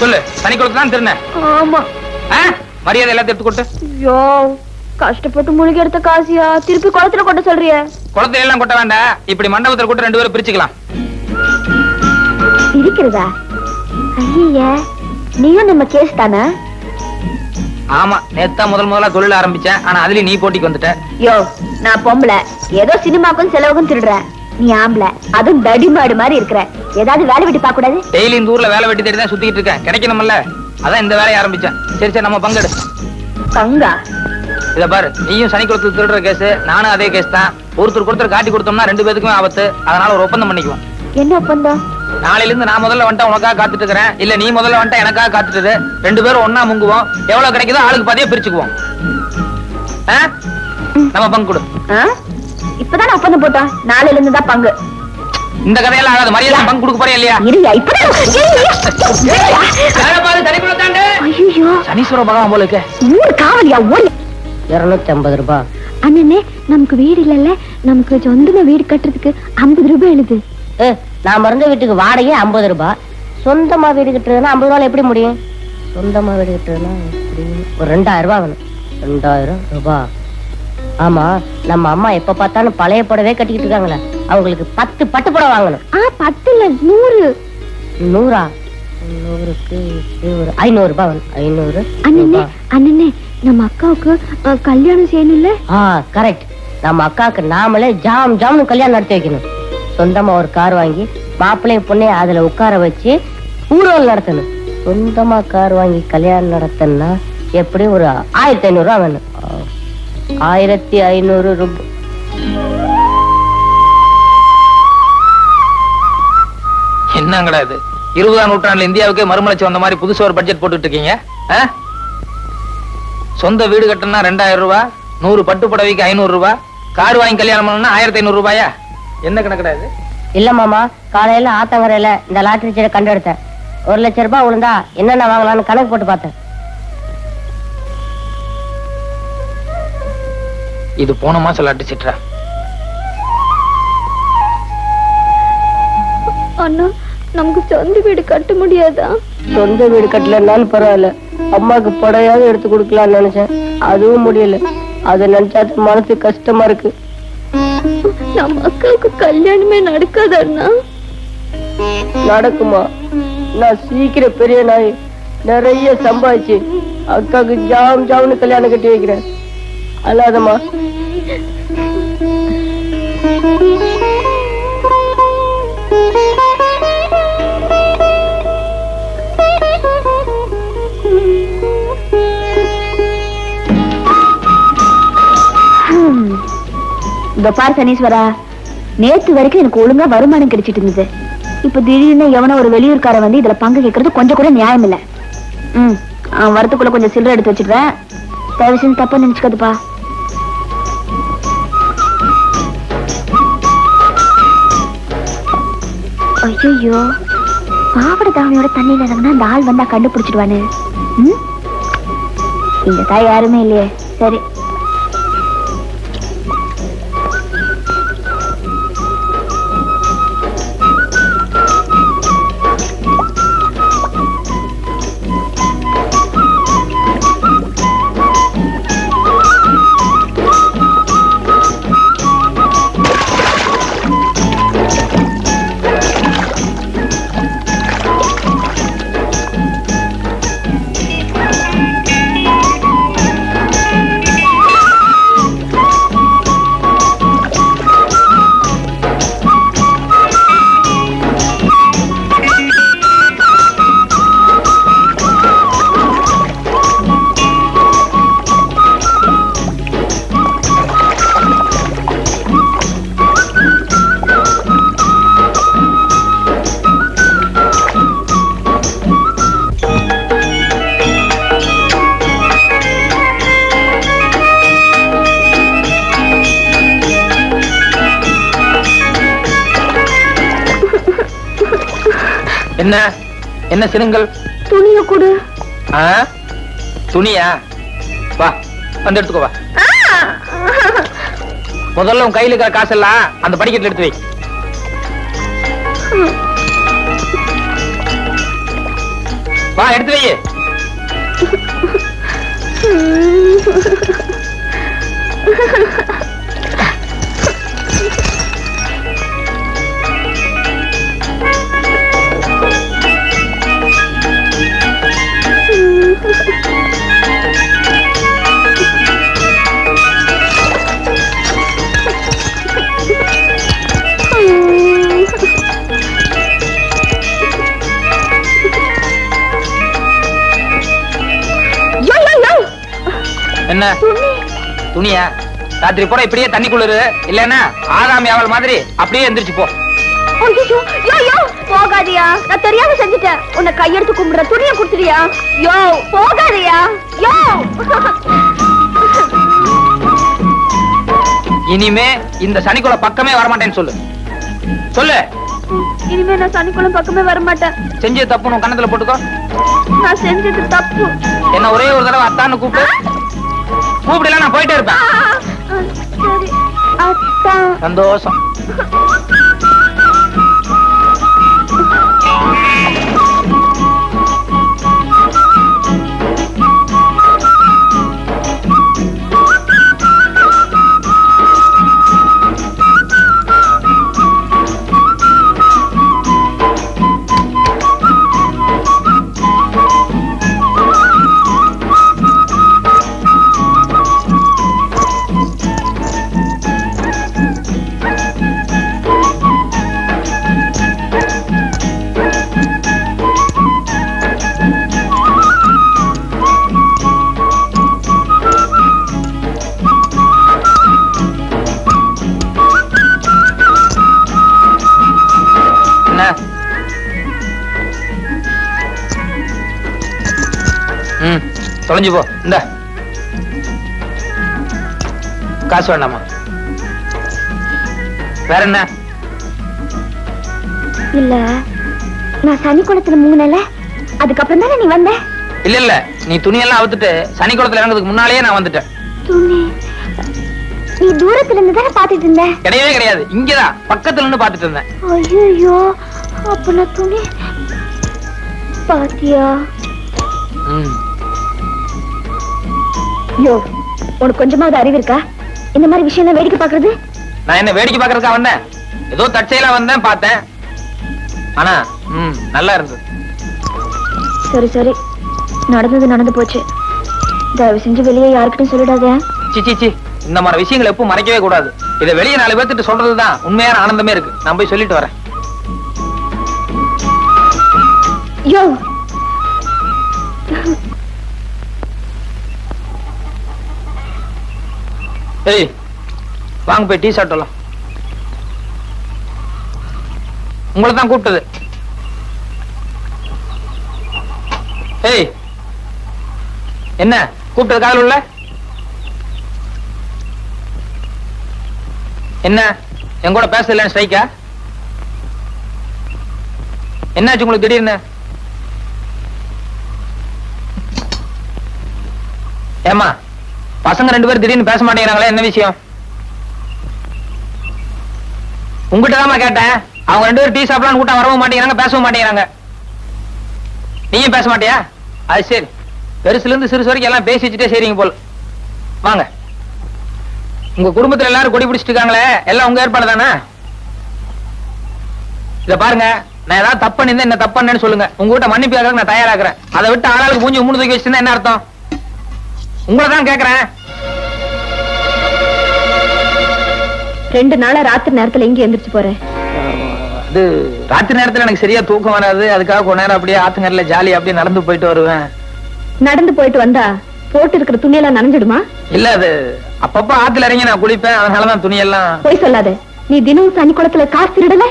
சொல்லு. தனி குளத்துல தான் திருந. ஆமா. மரியாதை எல்லாத்தையும் எடுத்து கொட்டு. ஐயோ, கஷ்டப்பட்டு முழுகி எடுத்த காசியா திருப்பி குளத்துல கொட்ட சொல்றிய? குளத்துல எல்லாம் கொட்ட வேண்டாம், இப்படி மண்டபத்துல கொட்ட 2 பேரும் பிரிச்சுக்கலாம். இருக்கிறதா? ஐயா, நீயும் நம்ம கேஸ் தானே? ஆமா, நேத்தா முதலா தொழில் ஆரம்பிச்சேன். ஆனா அதுலயும் நீ போட்டிக்கு வந்துட்ட. யோ, நான் பொம்பளை, ஏதோ சினிமாக்கும் செலவுக்கும் திருடுறேன். நீ ஆம்பளை, அதுவும் தடிமாடு மாதிரி இருக்கிற. ஏதாவது வேலை வெட்டி பார்க்க கூடாது? டெய்லி இந்த ஊர்ல வேலை வெட்டி தேடி தான் சுத்திட்டு இருக்கேன். கிடைக்கணும்ல, அதான் இந்த வேலையை ஆரம்பிச்சேன். சரி சரி, நம்ம பங்கெடு. பங்கா? இத பாரு, நீயும் சனிக்குளத்துல திருடுற கேஸ், நானும் அதே கேஸ் தான். ஒருத்தர் காட்டி கொடுத்தோம்னா 2 பேருக்குமே ஆபத்து. அதனால ஒரு ஒப்பந்தம் பண்ணிக்குவோம். என்ன ஒப்பந்தம்? நாளையில இருந்து நான் முதல்ல வந்துட்டா உனக்காக காத்துட்டு இருக்கிறேன், இல்ல நீ முதல்ல வந்துட்டா எனக்காக காத்துட்டு. 2 பேரும் ஒன்னா முங்குவோம். எவ்வளவு கிடைக்குதோ ஆளுக்கு பாதியா பிரிச்சுக்குவோம். நம்ம பங்கு கொடு. இப்பதான் ஒப்பந்தம் போட்டோம், நாளையில இருந்து தான் பங்கு. இந்த கதையெல்லாம் ஆகாது. மரியாதை பங்கு கொடுக்க போறியா இல்லையா? சனீஸ்வர பகவான் போல இருக்க. காவலியா? 250 ரூபாய். அண்ணனே, நமக்கு வீடு இல்லல்ல, நமக்கு சொந்தமா வீடு கட்டுறதுக்கு 50 ரூபாய் எழுது. நான் மறந்த வீட்டுக்கு வாடகை 50 ரூபாய். சொந்தமா வீடு கட்டுறதுன்னா 50 ரூபாய் எப்படி முடியும்? சொந்தமா வீடு கட்டுறதுன்னா ஒரு 2000 ரூபாய் வேணும். 2000 ரூபாய். ஆமா, நம்ம அம்மா எப்ப பார்த்தாலும் பழைய புடவை கட்டிக்கிட்டு இருக்காங்களே, அவங்களுக்கு 10 பட்டு புடவை வாங்கணும். 10 இல்ல 100. 100? 100க்கு ஒரு 500 ரூபாய் வேணும். 500. அண்ணனே அண்ணனே நம்ம அக்காவுக்கு கல்யாணம் செய்யணும்ல? கரெக்ட். நம்ம அக்காவுக்கு நாமளே ஜாம்னு கல்யாணம் நடத்தி வைக்கணும். சொந்தமா ஒரு கார் வாங்கி மாப்பிள்ளையும் பொண்ணையும் அதுல உட்கார வச்சு ஊர்வலம் நடத்தணும். சொந்தமா கார் வாங்கி கல்யாணம் நடத்தணும்னா எப்படி ஒரு 1500 ரூபாய் வேணும். 1500 ரூபாய். என்னங்கடா இது? 20ஆம் நூற்றாண்டுல இந்தியாவுக்கே மறுமலர்ச்சி வந்த மாதிரி புதுசா ஒரு பட்ஜெட் போட்டுட்டு இருக்கீங்க. சொந்த வீடு கட்டணும்னா 2000 ரூபாய், 100 பட்டு புடவைக்கு 500 ரூபாய், கார் வாங்கி கல்யாணம் பண்ணணும்னா 1500 ரூபாயா? என்ன கணக்குடா இது? இல்ல மாமா, காலையில ஆத்தங்கரையில இந்த லாட்டரி சீட்டை கண்டெடுத்தேன். 1 லட்சம் ரூபாய் விழுந்தா என்னென்ன வாங்கலாம்னு கணக்கு போட்டு பார்த்தேன். இது போன மாசம் லாட்டரி சீட்டா? அண்ணா, நமக்கு சொந்த வீடு கட்ட முடியாதா? சொந்த வீடு கட்டலன்னாலும் பரவாயில்ல, அம்மாக்கு படையாவது எடுத்து கொடுக்கலாம்னு நினைச்சேன். அதுவும் முடியல. அதை நினைச்சா மனசு கஷ்டமா இருக்கு. நம்ம அக்காவுக்கு கல்யாணமே நடக்காது அண்ணா. நடக்குமா? நான் சீக்கிரம் பெரிய நாய் நிறைய சம்பாதிச்சு அக்காவுக்கு ஜாம்னு கல்யாணம் கட்டி வைக்கிறேன். அல்லாதம்மா. இந்த பார் சனீஸ்வரா, நேத்து வரைக்கும் எனக்கு ஒழுங்கா வருமானம் கிடைச்சிட்டு இருந்தது. இப்ப திடீர்னு எவனோ ஒரு வெளியூர்கார வந்து இதுல பங்கு கேட்கறது கொஞ்சம் கூட நியாயம் இல்ல. வரத்துக்குள்ள கொஞ்சம் சில்லறை எடுத்து வச்சிடுறேன். தயவு செஞ்சு தப்பா நினைச்சுக்காதுப்பா. ஐயோ, பாவட தாவணியோட தண்ணியில இறங்கினா அந்த ஆள் வந்தா கண்டுபிடிச்சிடுவானு. இந்த தாய் யாருமே இல்லையே. சரி, என்ன என்ன சிறுங்கள்? துணிய கொடு. துணியா? வா, வந்து எடுத்துக்கோ. வா, முதல்ல உன் கையில இருக்கிற காசெல்லாம் அந்த படிக்கட்டுல எடுத்து வை. வா, எடுத்து வை. என்ன துணியா? ராத்திரி பூரா இப்படியே தண்ணி குளிரு, இல்லன்னா ஆகாமி அவள் மாதிரி அப்படியே எந்திரிச்சு போ. போகாதியா, நான் தெரியாம செஞ்சுட்டேன். உன்னை கையெடுத்து கும்பிடுற, துணியை கொடுத்துறியா? யோ, போகாதியா. யோ, இனிமே இந்த சனிக்குள்ள பக்கமே வரமாட்டேன்னு சொல்லு. சொல்லு. இனிமே நான் சனிக்குளம் பக்கமே வரமாட்டேன். செஞ்சது தப்பு உன் கண்ணத்துல போட்டுக்கோ. நான் செஞ்சது தப்பு. என்ன ஒரே ஒரு தடவை அத்தான்னு கூப்பிடு. கூப்பிடல, நான் போயிட்டே இருப்பேன். சரி அத்தா. சந்தோஷம். தொலைஞ்சு போ. இந்த காசு வேண்டாமா? வேற என்ன? இல்ல நான் சனி குளத்துல மூங்கல அதுக்கப்புறம் தானே நீ வந்த. இல்ல இல்ல, நீ துணியெல்லாம் அவுத்துட்டு சனி குளத்துல இறங்குறதுக்கு முன்னாலேயே நான் வந்துட்டேன். துணி நீ தூரத்துல இருந்து தானே பாத்துட்டு இருந்த? கிடையவே கிடையாது, இங்கதான் பக்கத்துல இருந்து பாத்துட்டு இருந்தேன். ஐயோ அப்ப நான் துணி பாத்தியா? யோ உனக்கு கொஞ்சமாவது அறிவு இருக்கா? இந்த மாதிரி விஷயம் எல்லாம் வேடிக்கை பாக்குறது? நான் என்ன வேடிக்கை பாக்குறதுக்கா வந்தேன்? ஏதோ தற்செயலா வந்தேன், பார்த்தேன். ஆனா நல்லா இருந்தது. சரி சரி, நடந்தது நடந்து போச்சு. தயவு செஞ்சு வெளியே யாருக்கிட்டும் சொல்லிடாத. சி, இந்த மாதிரி விஷயங்களை எப்பவும் மறைக்கவே கூடாது. இதை வெளியே 4 பேர்த்திட்டு சொல்றதுதான் உண்மையான ஆனந்தமே இருக்கு. நான் போய் சொல்லிட்டு வரேன். யோ ஏய், வாங்க போய் டீ சாப்பிடலாம். உங்களை தான் கூப்பிட்டது. ஏய், என்ன கூப்பிட்டது காதல் உள்ள? என்ன என் கூட பேசல? ஸ்ட்ரைக்கா? என்னாச்சு உங்களுக்கு திடீர்னு? ஏமா பசங்க 2 பேரும் திடீர்னு பேச மாட்டேங்கிறாங்களே, என்ன விஷயம்? உங்ககிட்ட தான் கேட்டேன். அவங்க 2 பேரும் டீ சாப்பிடலாம் கூட்டம் வரவும் மாட்டேங்கிறாங்க, பேசவும் மாட்டேங்கிறாங்க. நீயும் பேச மாட்டியா? அது சரி, பெருசுல இருந்து சிறுசு வரைக்கும் எல்லாம் பேசி வச்சுட்டே சரிங்க போல. வாங்க. உங்க குடும்பத்துல எல்லாரும் கொடி பிடிச்சிட்டு இருக்காங்களே, எல்லாம் உங்க ஏற்பாடு தானே? இத பாருங்க, நான் ஏதாவது தப்பு பண்ணிருந்தேன், என்ன தப்பு பண்ணேன்னு சொல்லுங்க. உங்ககிட்ட மன்னிப்பு கேட்க நான் தயாராகிறேன். அதை விட்டு ஆளாளுக்கு மூஞ்சி 3 தூக்கி வச்சுருந்தா என்ன அர்த்தம்? உங்களை தான் கேட்கிறேன். 2 நாளா ராத்திரி நேரத்துல எங்க எந்திரிச்சு போறேன்? அது ராத்திரி நேரத்துல எனக்கு சரியா தூக்கம் வராது. அதுக்காக கொஞ்ச நேரம் அப்படியே ஆத்துங்கரையில ஜாலியா அப்படியே நடந்து போயிட்டு வருவேன். நடந்து போயிட்டு வந்தா போட்டு இருக்கிற துணியெல்லாம் நனைஞ்சிடுமா? இல்ல, அது அப்பப்ப ஆத்துல இறங்கி நான் குளிப்பேன், அதனாலதான் துணியெல்லாம். போய் சொல்லாத. நீ தினமும் சனி குளத்துல காசு திருடல?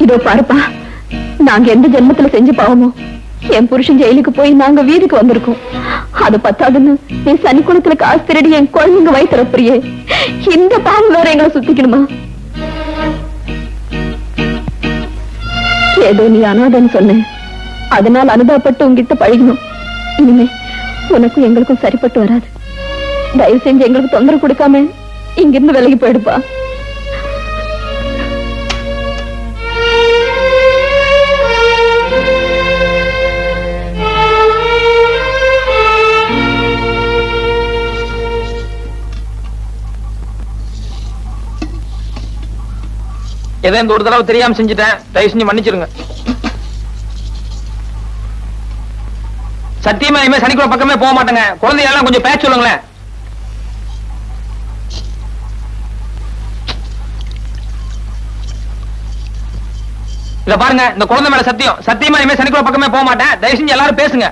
இதோ பாருப்பா, நாங்க எந்த ஜென்மத்துல செஞ்சு பாவமோ என் புருஷன் ஜெயிலுக்கு போய் நாங்க வீதிக்கு வந்திருக்கோம். அது பத்தாதுன்னு நீ சனி குளத்துல காசு திருடி என் குழந்தைங்க வயிற்றுறியே, இந்த பாவம் வேற எங்களை சுத்திக்கணுமா? ஏதோ நீ அனாதன்னு சொன்ன, அதனால அனுபவப்பட்டு உங்ககிட்ட பழகணும். இனிமே உனக்கும் எங்களுக்கும் சரிப்பட்டு வராது. தயவு செஞ்சு எங்களுக்கு தொந்தரவு கொடுக்காம இங்கிருந்து விலகி போயிடுப்பா. ஏதோ இந்த ஒரு தடவை தெரியாம செஞ்சுட்டேன், தயவு செஞ்சு மன்னிச்சிருங்க. சத்தியமா இனிமே சனிக்குள்ள பக்கமே போக மாட்டேங்க. குழந்தையெல்லாம் கொஞ்சம் பேச சொல்லுங்களேன். இத பாருங்க, இந்த குழந்தை மேல சத்தியம், சத்தியமா இனிமே சனிக்குள்ள பக்கமே போக மாட்டேன். தயவு செஞ்சு எல்லாரும் பேசுங்க.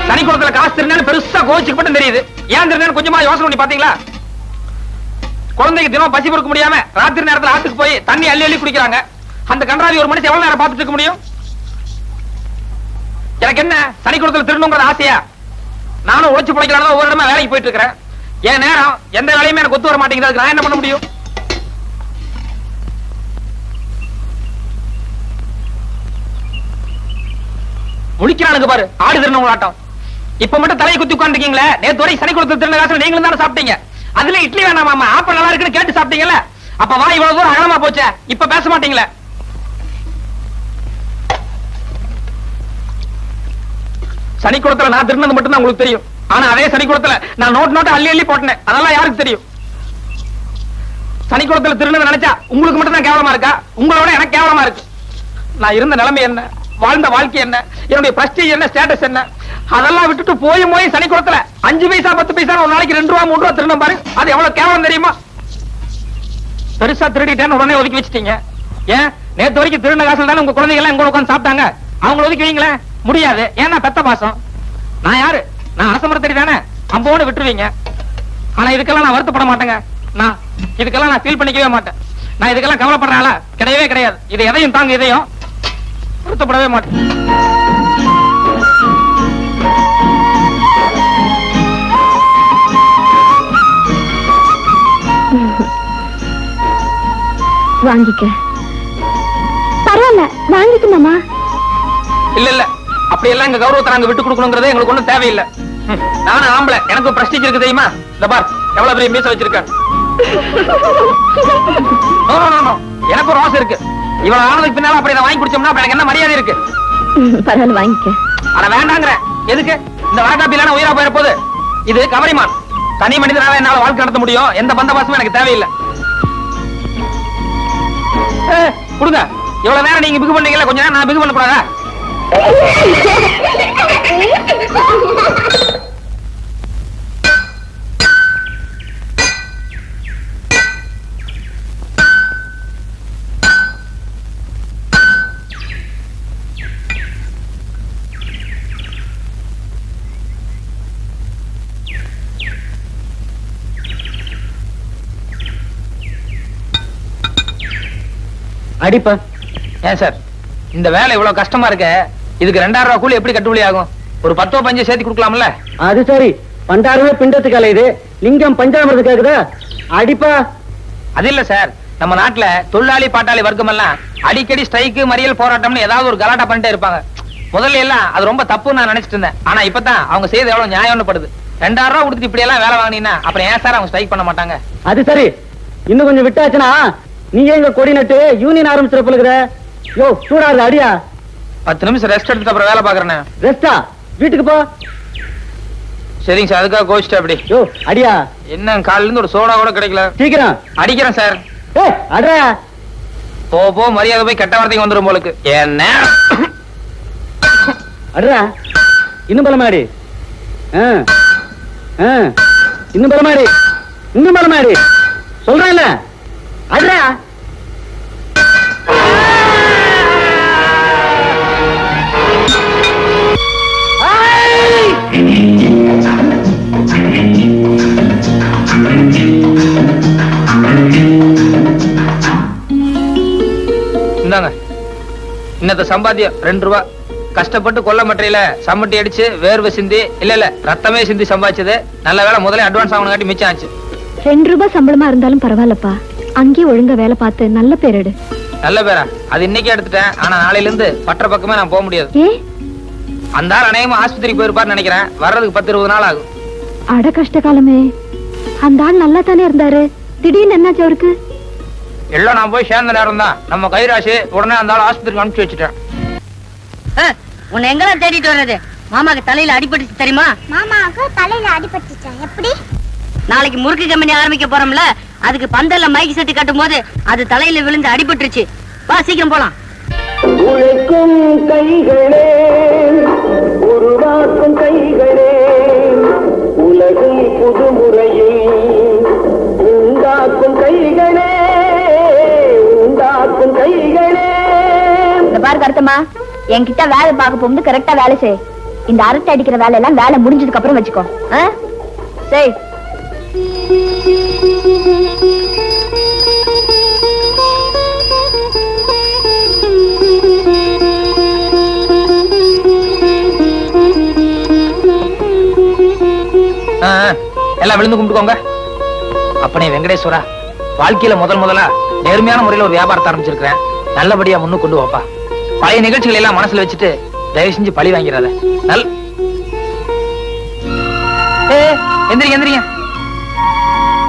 சனிக்குளத்துல காசு திருநாலும் பெருசா கோச்சிக்கப்பட்டு தெரியுது. ஏன் திருநாலும் கொஞ்சமா யோசனை பண்ணி பாத்தீங்களா? குழந்தைக்கு தினம் பசி பொறுக்க முடியாம ராத்திரி நேரத்துல ஆத்துக்கு போய் தண்ணி அள்ளி அள்ளி குடிக்கிறாங்க. அந்த கன்றாவி ஒரு மனுஷன் எவ்வளவு நேரம் பார்த்துட்டு இருக்க முடியும்? எனக்கு என்ன சனிக்குளத்துல திருடணுங்கிற ஆசையா? நானும் உழைச்சு பிழைக்கலாம் ஒவ்வொரு இடமா வேலைக்கு போயிட்டு இருக்கிறேன். என் நேரம் எந்த வேலையுமே எனக்கு ஒத்து வர மாட்டேங்குது. நான் என்ன பண்ண முடியும்? முடிக்கிறானுங்க பாரு, ஆடு திருநவங்க ஆட்டம். இப்ப மட்டும் தலையை குத்தி உட்காந்துருக்கீங்களே, நேத்து வரை சனிக்குளத்துல திருந காசு நீங்களும் தானே சாப்பிட்டீங்க. அதுல இட்லி வேணாமா, ஆப்ப நல்லா இருக்குன்னு கேட்டு சாப்பிட்டீங்கல்ல. அப்ப வா இவ்வளவு தூரம் அகலமா போச்சே, இப்ப பேச மாட்டீங்களே. சனிக்குளத்துல நான் திருநது மட்டும் தான் உங்களுக்கு தெரியும். ஆனா அதே சனிக்குளத்துல நான் நோட்டு அள்ளி அள்ளி போட்டேன். அதெல்லாம் யாருக்கு தெரியும்? சனிக்குளத்துல திருநதை நினைச்சா உங்களுக்கு மட்டும் தான் கேவலமா இருக்கா? உங்களோட எனக்கு கேவலமா இருக்கு. நான் இருந்த நிலைமை என்ன, வாழ்ந்த வாழ்க்கை என்ன, என்னுடைய பிரஸ்டீஜ் என்ன, ஸ்டேட்டஸ் என்ன, அதெல்லாம் விட்டுட்டு போய் சனிக்குளத்துல 5 பைசா 10 பைசா ஒரு நாளைக்கு 2 ரூபா 3 ரூபா திருநம் பாரு. அது எவ்வளவு கேவலம் தெரியுமா? பெருசா திருடிட்டேன்னு உடனே ஒதுக்கி வச்சிட்டீங்க. ஏன் நேத்து வரைக்கும் திருந காசுல தானே உங்க குழந்தைங்க எல்லாம் உட்காந்து சாப்பிட்டாங்க. அவங்களை ஒதுக்கி வைங்களேன். முடியாது. ஏன்னா பெத்த பாசம். நான் யாரு? நான் அரசமரத்தடி தானே, அம்போடு விட்டுருவீங்க. ஆனா இதுக்கெல்லாம் நான் வருத்தப்பட மாட்டேங்க. இதுக்கெல்லாம் நான் ஃபீல் பண்ணிக்கவே மாட்டேன். நான் இதுக்கெல்லாம் கவலைப்படுறாளா? கிடையவே கிடையாது. இது எதையும் தாங்க, இதையும் வருத்தப்படவே மாட்டேன். வாங்கிக்க. பரவாயில்ல, வாங்கிக்க மாமா. இல்ல அப்படி எல்லாம் எங்க கௌரவத்தை நாங்க விட்டு கொடுக்கணுங்கிறதே எங்களுக்கு ஒண்ணும் தேவையில்லை. நானும் ஆம்பளை, எனக்கு பிரஸ்டீஜ் இருக்கு தெரியுமா? இந்த பார் எவ்வளவு பெரிய மீச வச்சிருக்கேன். எனக்கு ஒரு ஆசை இருக்கு. இவ்வளவு ஆனதுக்கு பின்னால அப்படி வாங்கி குடிச்சோம்னா எனக்கு என்ன மரியாதை இருக்கு? பரவாயில்ல, வாங்கிக்க. ஆனா வேண்டாங்கிற. எதுக்கு? இந்த வாக்காப்பிலான உயிரா போயிட போகுது. இது கவரிமான். தனி மனிதனால என்னால வாழ்க்கை நடத்த முடியும். எந்த பந்தபாசமும் எனக்கு தேவையில்லை. கொடுங்க. இவ்வளவு நேரம் நீங்க பிகு பண்ணீங்கல்ல, கொஞ்ச நேரம் நான் பிகு பண்ண கூடாதா? அடிப்பா. ஏன் சார் இந்த வேலை இவ்வளவு கஷ்டமா இருக்க? இதுக்கு 2000 ரூபாய் கூலி எப்படி கட்டுப்படி ஆகும்? ஒரு 10 15 சேர்த்து கொடுக்கலாம்ல? அது சரி, பண்டாரமே பிண்டத்துக்கு அலையுது, லிங்கம் பஞ்சாமிரத்து கேக்குதா? அடிப்பா. அது இல்ல சார், நம்ம நாட்டுல தொழிலாளி பாட்டாளி வர்க்கம் எல்லாம் அடிக்கடி ஸ்ட்ரைக்கு மறியல் போராட்டம்னு ஏதாவது ஒரு கலாட்டா பண்ணிட்டே இருப்பாங்க. முதல்ல எல்லாம் அது ரொம்ப தப்புன்னு நான் நினைச்சிட்டு இருந்தேன். ஆனா இப்பதான் அவங்க செய்யறது எவ்வளவு நியாயம்னு படுது. 2000 ரூபாய் கொடுத்துட்டு இப்படி எல்லாம் வேலை வாங்கினீங்கன்னா அப்புறம் ஏன் சார் அவங்க ஸ்ட்ரைக் பண்ண மாட்டாங்க? அது சரி, இன்னும் கொஞ்சம் விட்டாச்சுன்னா நீங்க எங்க கொடி நட்டு யூனியன் ஆரம்பிச்சிட போலுகிற. யோ சூடாது, அடியா. 10 நிமிஷம் ரெஸ்ட் எடுத்துட்டு அப்புறம் வேலை பாக்குறேன். ரெஸ்டா? வீட்டுக்கு போ. சரிங்க சார், அதுக்காக கோச்சிட்டு அப்படி. யோ அடியா. என்ன காலையில இருந்து ஒரு சோடா கூட கிடைக்கல. சீக்கிரம் அடிக்கிறேன் சார். அட்ரா. போ மரியாதை போய் கெட்ட வார்த்தைக்கு வந்துடும் போலுக்கு. என்ன அட்ரா. இன்னும் பலமாடி. இன்னும் பலமாடி. இன்னும் பலமாடி சொல்றேன்ல. அட்ரா. இந்தாங்க இன்னத்த சம்பாத்தியம் 2 ரூபாய். கஷ்டப்பட்டு கொல்ல மட்டையில சம்மட்டி அடிச்சு வேர்வை சிந்தி இல்ல ரத்தமே சிந்தி சம்பாதிச்சது. நல்ல வேலை முதல்ல அட்வான்ஸ் ஆகணும் மிச்சம் ஆச்சு. 2 ரூபாய் சம்பளமா இருந்தாலும் பரவாயில்லப்பா. அங்கேயே ஒழுங்கா வேலை பார்த்து நல்ல பேர் எடு. நல்ல பேரா? அது இன்னைக்கு எடுத்துட்டேன். ஆனா நாளையில இருந்து பற்ற பக்கமே நான் போக முடியாது. அந்த ஆள் அநேகமா ஆஸ்பத்திரிக்கு போயிருப்பாருன்னு நினைக்கிறேன். வர்றதுக்கு 10-20 நாள் ஆகும். அட கஷ்ட காலமே. அந்த ஆள் நல்லா தானே இருந்தாரு, திடீர்னு என்னாச்சு அவருக்கு? எல்லாம் நான் போய் சேர்ந்த நேரம் தான் நம்ம கைராசி உடனே அந்த ஆள் ஆஸ்பத்திரிக்கு அனுப்பிச்சு வச்சுட்டேன். உன்னை எங்கெல்லாம் தேடிட்டு வர்றது? மாமாக்கு தலையில அடிபட்டுச்சு தெரியுமா? மாமாவுக்கு தலையில அடிபட்டுச்சா? எப்படி? நாளைக்கு முறுக்கு கம்பெனி ஆரம்பிக்க போறோம்ல, அதுக்கு பந்தல்ல மைக் செட்டு கட்டும் போது அது தலையில விழுந்து அடிபட்டுருச்சு. வா சீக்கிரம் போலாம். உழைக்கும் கைகளே, உருவாக்கும் கைகளே, உலகில் புதுமுறையை உண்டாக்கும் கைகளே, உண்டாக்கும் கைகளே. இந்த பாரு கருத்தம்மா, என்கிட்ட வேலை பார்க்க போகும்போது கரெக்டா வேலை செய். இந்த அரட்டை அடிக்கிற வேலை எல்லாம் வேலை முடிஞ்சதுக்கு அப்புறம் வச்சுக்கோ. சரி. எல்லாம் விழுந்து கும்பிட்டுக்கோங்க. அப்பனே வெங்கடேஸ்வரா, வாழ்க்கையில முதலா நேர்மையான முறையில ஒரு வியாபாரத்தை ஆரம்பிச்சிருக்கிறேன். நல்லபடியா முன்னு கொண்டு வாப்பா. பழைய நிகழ்ச்சிகள் எல்லாம் மனசுல வச்சுட்டு தயவு செஞ்சு பழி வாங்கிறாத. எந்திரிங்க எந்திரிங்க.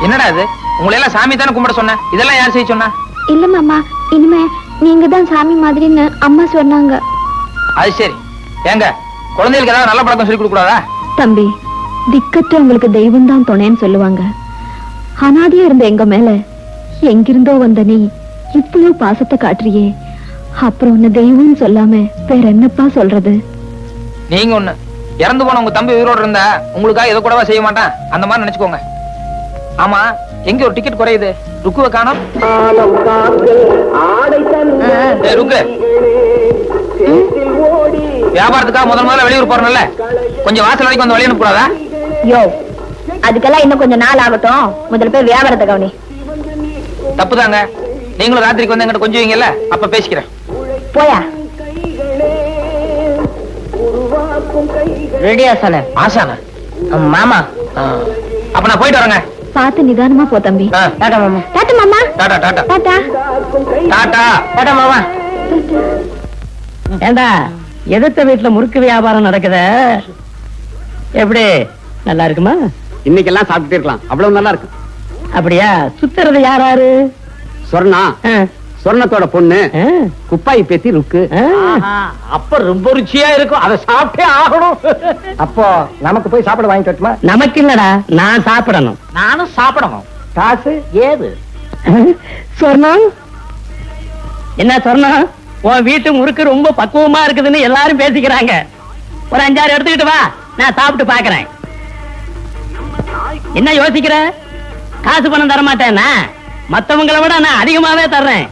என்னடா இது? உங்களை எல்லாம் சாமி தானே கும்பிட சொன்ன, இதெல்லாம் யார் செய்ய சொன்னா? இல்ல மாமா, இனிமே நீங்க தான் சாமி மாதிரின்னு அம்மா சொன்னாங்க. அது சரி. ஏங்க குழந்தைகளுக்கு ஏதாவது நல்ல பழக்கம் சொல்லி கொடுக்க கூடாதா? தம்பி, திக்கற்ற உங்களுக்கு தெய்வம் தான் துணைன்னு சொல்லுவாங்க. அனாதியா இருந்த எங்க மேல எங்கிருந்தோ வந்த நீ இவ்வளவு பாசத்தை காட்டுறியே, அப்புறம் உன்னை தெய்வம்னு சொல்லாம வேற என்னப்பா சொல்றது? நீங்க ஒண்ணு இறந்து போன உங்க தம்பி உயிரோடு இருந்தா உங்களுக்காக எதை கூடவா செய்ய மாட்டான், அந்த மாதிரி நினைச்சுக்கோங்க. ஆமா, எங்க ஒரு டிக்கெட் குறையுது, ருக்குவை காணோம். ஏய், ருக்கு, வியாபாரத்துக்காக முதல்ல வெளியூர் போறோம்ல, கொஞ்சம் வாசல் வரைக்கும் வந்து வெளியே அனுப்பக்கூடாதா? யோ, அதுக்கெல்லாம் இன்னும் கொஞ்சம் நாள் ஆகட்டும், முதல்ல போய் வியாபாரத்தை கவனி. தப்புதாங்க, நீங்களும் ராத்திரிக்கு வந்து எங்கிட்ட கொஞ்சம் வைங்கல்ல, அப்ப பேசிக்கிறேன். போயா. ரெடியா சொன்ன ஆசானா? மாமா. அப்ப நான் போயிட்டு வரேங்க. பார்த்து நிதானமா போ தம்பி. ஆ. டாடா மாமா. டாட்டா மாமா. டாடா டாடா டாட்டா. டாடா. டாடா மாமா. ஏண்டா, எதிர்த்த வீட்டுல முறுக்கு வியாபாரம் நடக்குத, எப்படி நல்லா இருக்குமா? இன்னைக்கெல்லாம் சாப்பிட்டு இருக்கலாம், அவ்வளவு நல்லா இருக்கு. அப்படியா? சுத்துறது யாராரு? சொர்ணா, சொர்ணத்தோட பொண்ணு குப்பாய் பேத்தி ருக்கு. அப்ப ரொம்ப ருச்சியா இருக்கும், அதை சாப்பிட்டே ஆகணும். அப்போ நமக்கு போய் சாப்பிட வாங்கி தட்டுமா? நமக்கு இல்லடா, நான் சாப்பிடணும். நானும் சாப்பிடணும். காசு ஏது? சொர்ணம், என்ன சொர்ணம், உன் வீட்டு முறுக்கு ரொம்ப பக்குவமா இருக்குதுன்னு எல்லாரும் பேசிக்கிறாங்க. ஒரு 5-6 எடுத்துக்கிட்டு வா, நான் சாப்பிட்டு பாக்குறேன். என்ன யோசிக்கிற? காசு பணம் தர மாட்டேன்னா, மத்தவங்களை விட நான் அதிகமாவே தர்றேன்.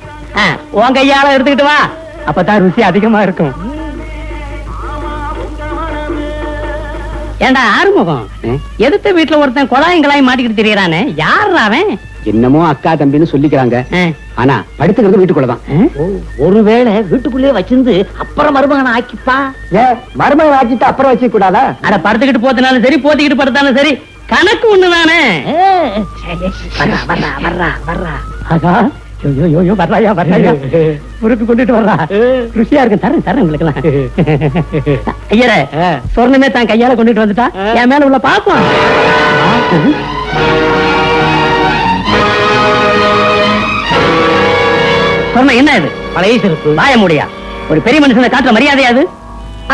உன் கையால எடுத்துக்கிட்டு வா, அப்பதான் ருசி அதிகமா இருக்கும். ஏண்டா ஆறுமுகம், எதிர்த்த வீட்டுல ஒருத்தன் குழாயங்களாய் மாட்டிக்கிட்டு தெரியறானே, யார் அவன்? என்னமோ அக்கா தம்பின்னு சொல்லிக்கிறாங்க, ஆனா படுத்துக்கிறது வீட்டுக்குள்ளதான். ஒருவேளை வீட்டுக்குள்ளே வச்சிருந்து அப்புறம் மருமகனை ஆக்கிப்பா. மருமகன் ஆக்கிட்டு அப்புறம் வச்சு கூடாதா? அட, படுத்துக்கிட்டு போத்தினாலும் சரி, போத்திக்கிட்டு படுத்தாலும் சரி, கணக்கு ஒண்ணுதானே. முறுக்கு கொண்டுட்டு வர்றா, ருசியா இருக்கு, தரேன் தரேன் உங்களுக்கு எல்லாம். ஐயரே, சொர்ணமே தான் கையால கொண்டுட்டு வந்துட்டா, என் மேல உள்ள பாப்போம். சொர்ணம், என்ன இது? பழைய சிறுப்பு வாய முடியா? ஒரு பெரிய மனுஷனை காட்டுற மரியாதையாது?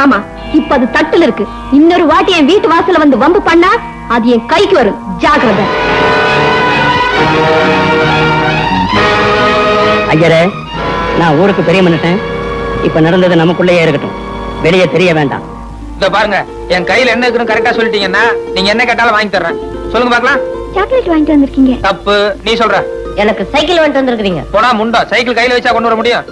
ஆமா, இப்ப அது தட்டுல இருக்கு. இன்னொரு வாட்டி என் வீட்டு வாசல்ல வந்து வம்பு பண்ணா அது என் கைக்கு வரும், ஜாக்கிரதை. ஐயரே, நான் ஊருக்கு பெரிய மனுஷன், இப்ப நடந்தது நமக்குள்ளேயே இருக்கட்டும், வெளியே தெரிய வேண்டாம். இந்த பாருங்க, என் கையில என்ன இருக்குன்னு கரெக்டா சொல்லிட்டீங்கன்னா நீங்க என்ன கேட்டாலும் வாங்கி தர்றேன். சொல்லுங்க பாக்கலாம். சாக்லேட் வாங்கிட்டு வந்திருக்கீங்க. தப்பு, நீ சொல்ற. எனக்கு சைக்கிள் வாங்கிட்டு வந்திருக்கீங்க. போனா முண்டா, சைக்கிள் கையில வச்சா கொண்டு வர முடியும்?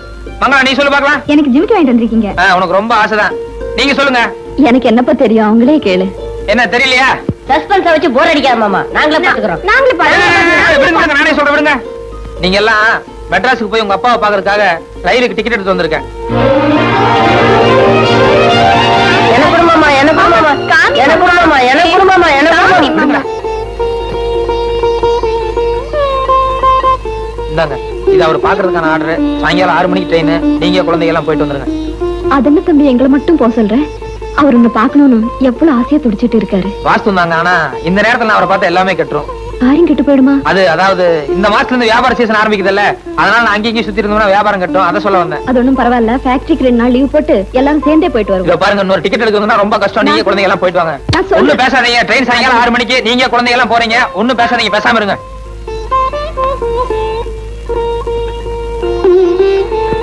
மங்களா, நீ சொல்லு பாக்கலாம். எனக்கு ஜிமிக்கி வாங்கிட்டு வந்திருக்கீங்க. உனக்கு ரொம்ப ஆசைதான், நீங்க சொல்லுங்க. எனக்கு என்னப்பா தெரியும், அவங்களே கேளு. என்ன தெரியலையா? சஸ்பென்ஸ வச்சு போர் அடிக்காத மாமா, நாங்களே பாத்துக்கிறோம். விடுங்க, நானே சொல்றேன், விடுங்க. நீங்க எல்லாம் மெட்ராஸுக்கு போய் உங்க அப்பாவை பாக்குறதுக்காக ரயிலுக்கு டிக்கெட் எடுத்து வந்திருக்கேன். எனக்கு குடும்பமா, எனக்கு குடும்பமா, எனக்கு குடும்பமா, எனக்கு குடும்பமா, எனக்கு குடும்பமா. இந்தாங்க, இது அவர் பாக்குறதுக்கான ஆர்டர். சாயங்காலம் 6 மணிக்கு ட்ரெயின். நீங்க குழந்தைங்க எல்லாம் போயிட்டு வந்துருங்க. அதென்ன தம்பி, எங்களை மட்டும் போக சொல்றேன். அவர் உன்னை பாக்கணும்னு எவ்வளவு ஆசையா துடிச்சிட்டு இருக்காரு. வாஸ்து தாங்க, ஆனா இந்த நேரத்துல நான் அவரை பார்த்தா எல்லாமே கெட்டுரும். யாரும் கெட்டு போயிடுமா? அது அதாவது இந்த மாசத்துல இருந்து வியாபார சீசன் ஆரம்பிக்குதுல்ல, அதனால நான் அங்கேயும் சுத்தி இருந்தோம்னா வியாபாரம் கட்டும், அதை சொல்ல வந்தேன். அது ஒண்ணும் பரவாயில்ல, ஃபேக்டரிக்கு 2 நாள் லீவ் போட்டு எல்லாரும் சேர்ந்தே போயிட்டு வருவோம். இத பாருங்க, இன்னொரு டிக்கெட் எடுக்கணும்னா ரொம்ப கஷ்டம். நீங்க குழந்தைங்க எல்லாம் போயிட்டு வாங்க. நான் சொல்றேன். ஒண்ணும் பேசாதீங்க. ட்ரெயின் சாயங்காலம் 6 மணிக்கு. நீங்க குழந்தைங்க எல்லாம் போறீங்க, ஒண்ணும் பேசாதீங்க, பேசாம இருங்க.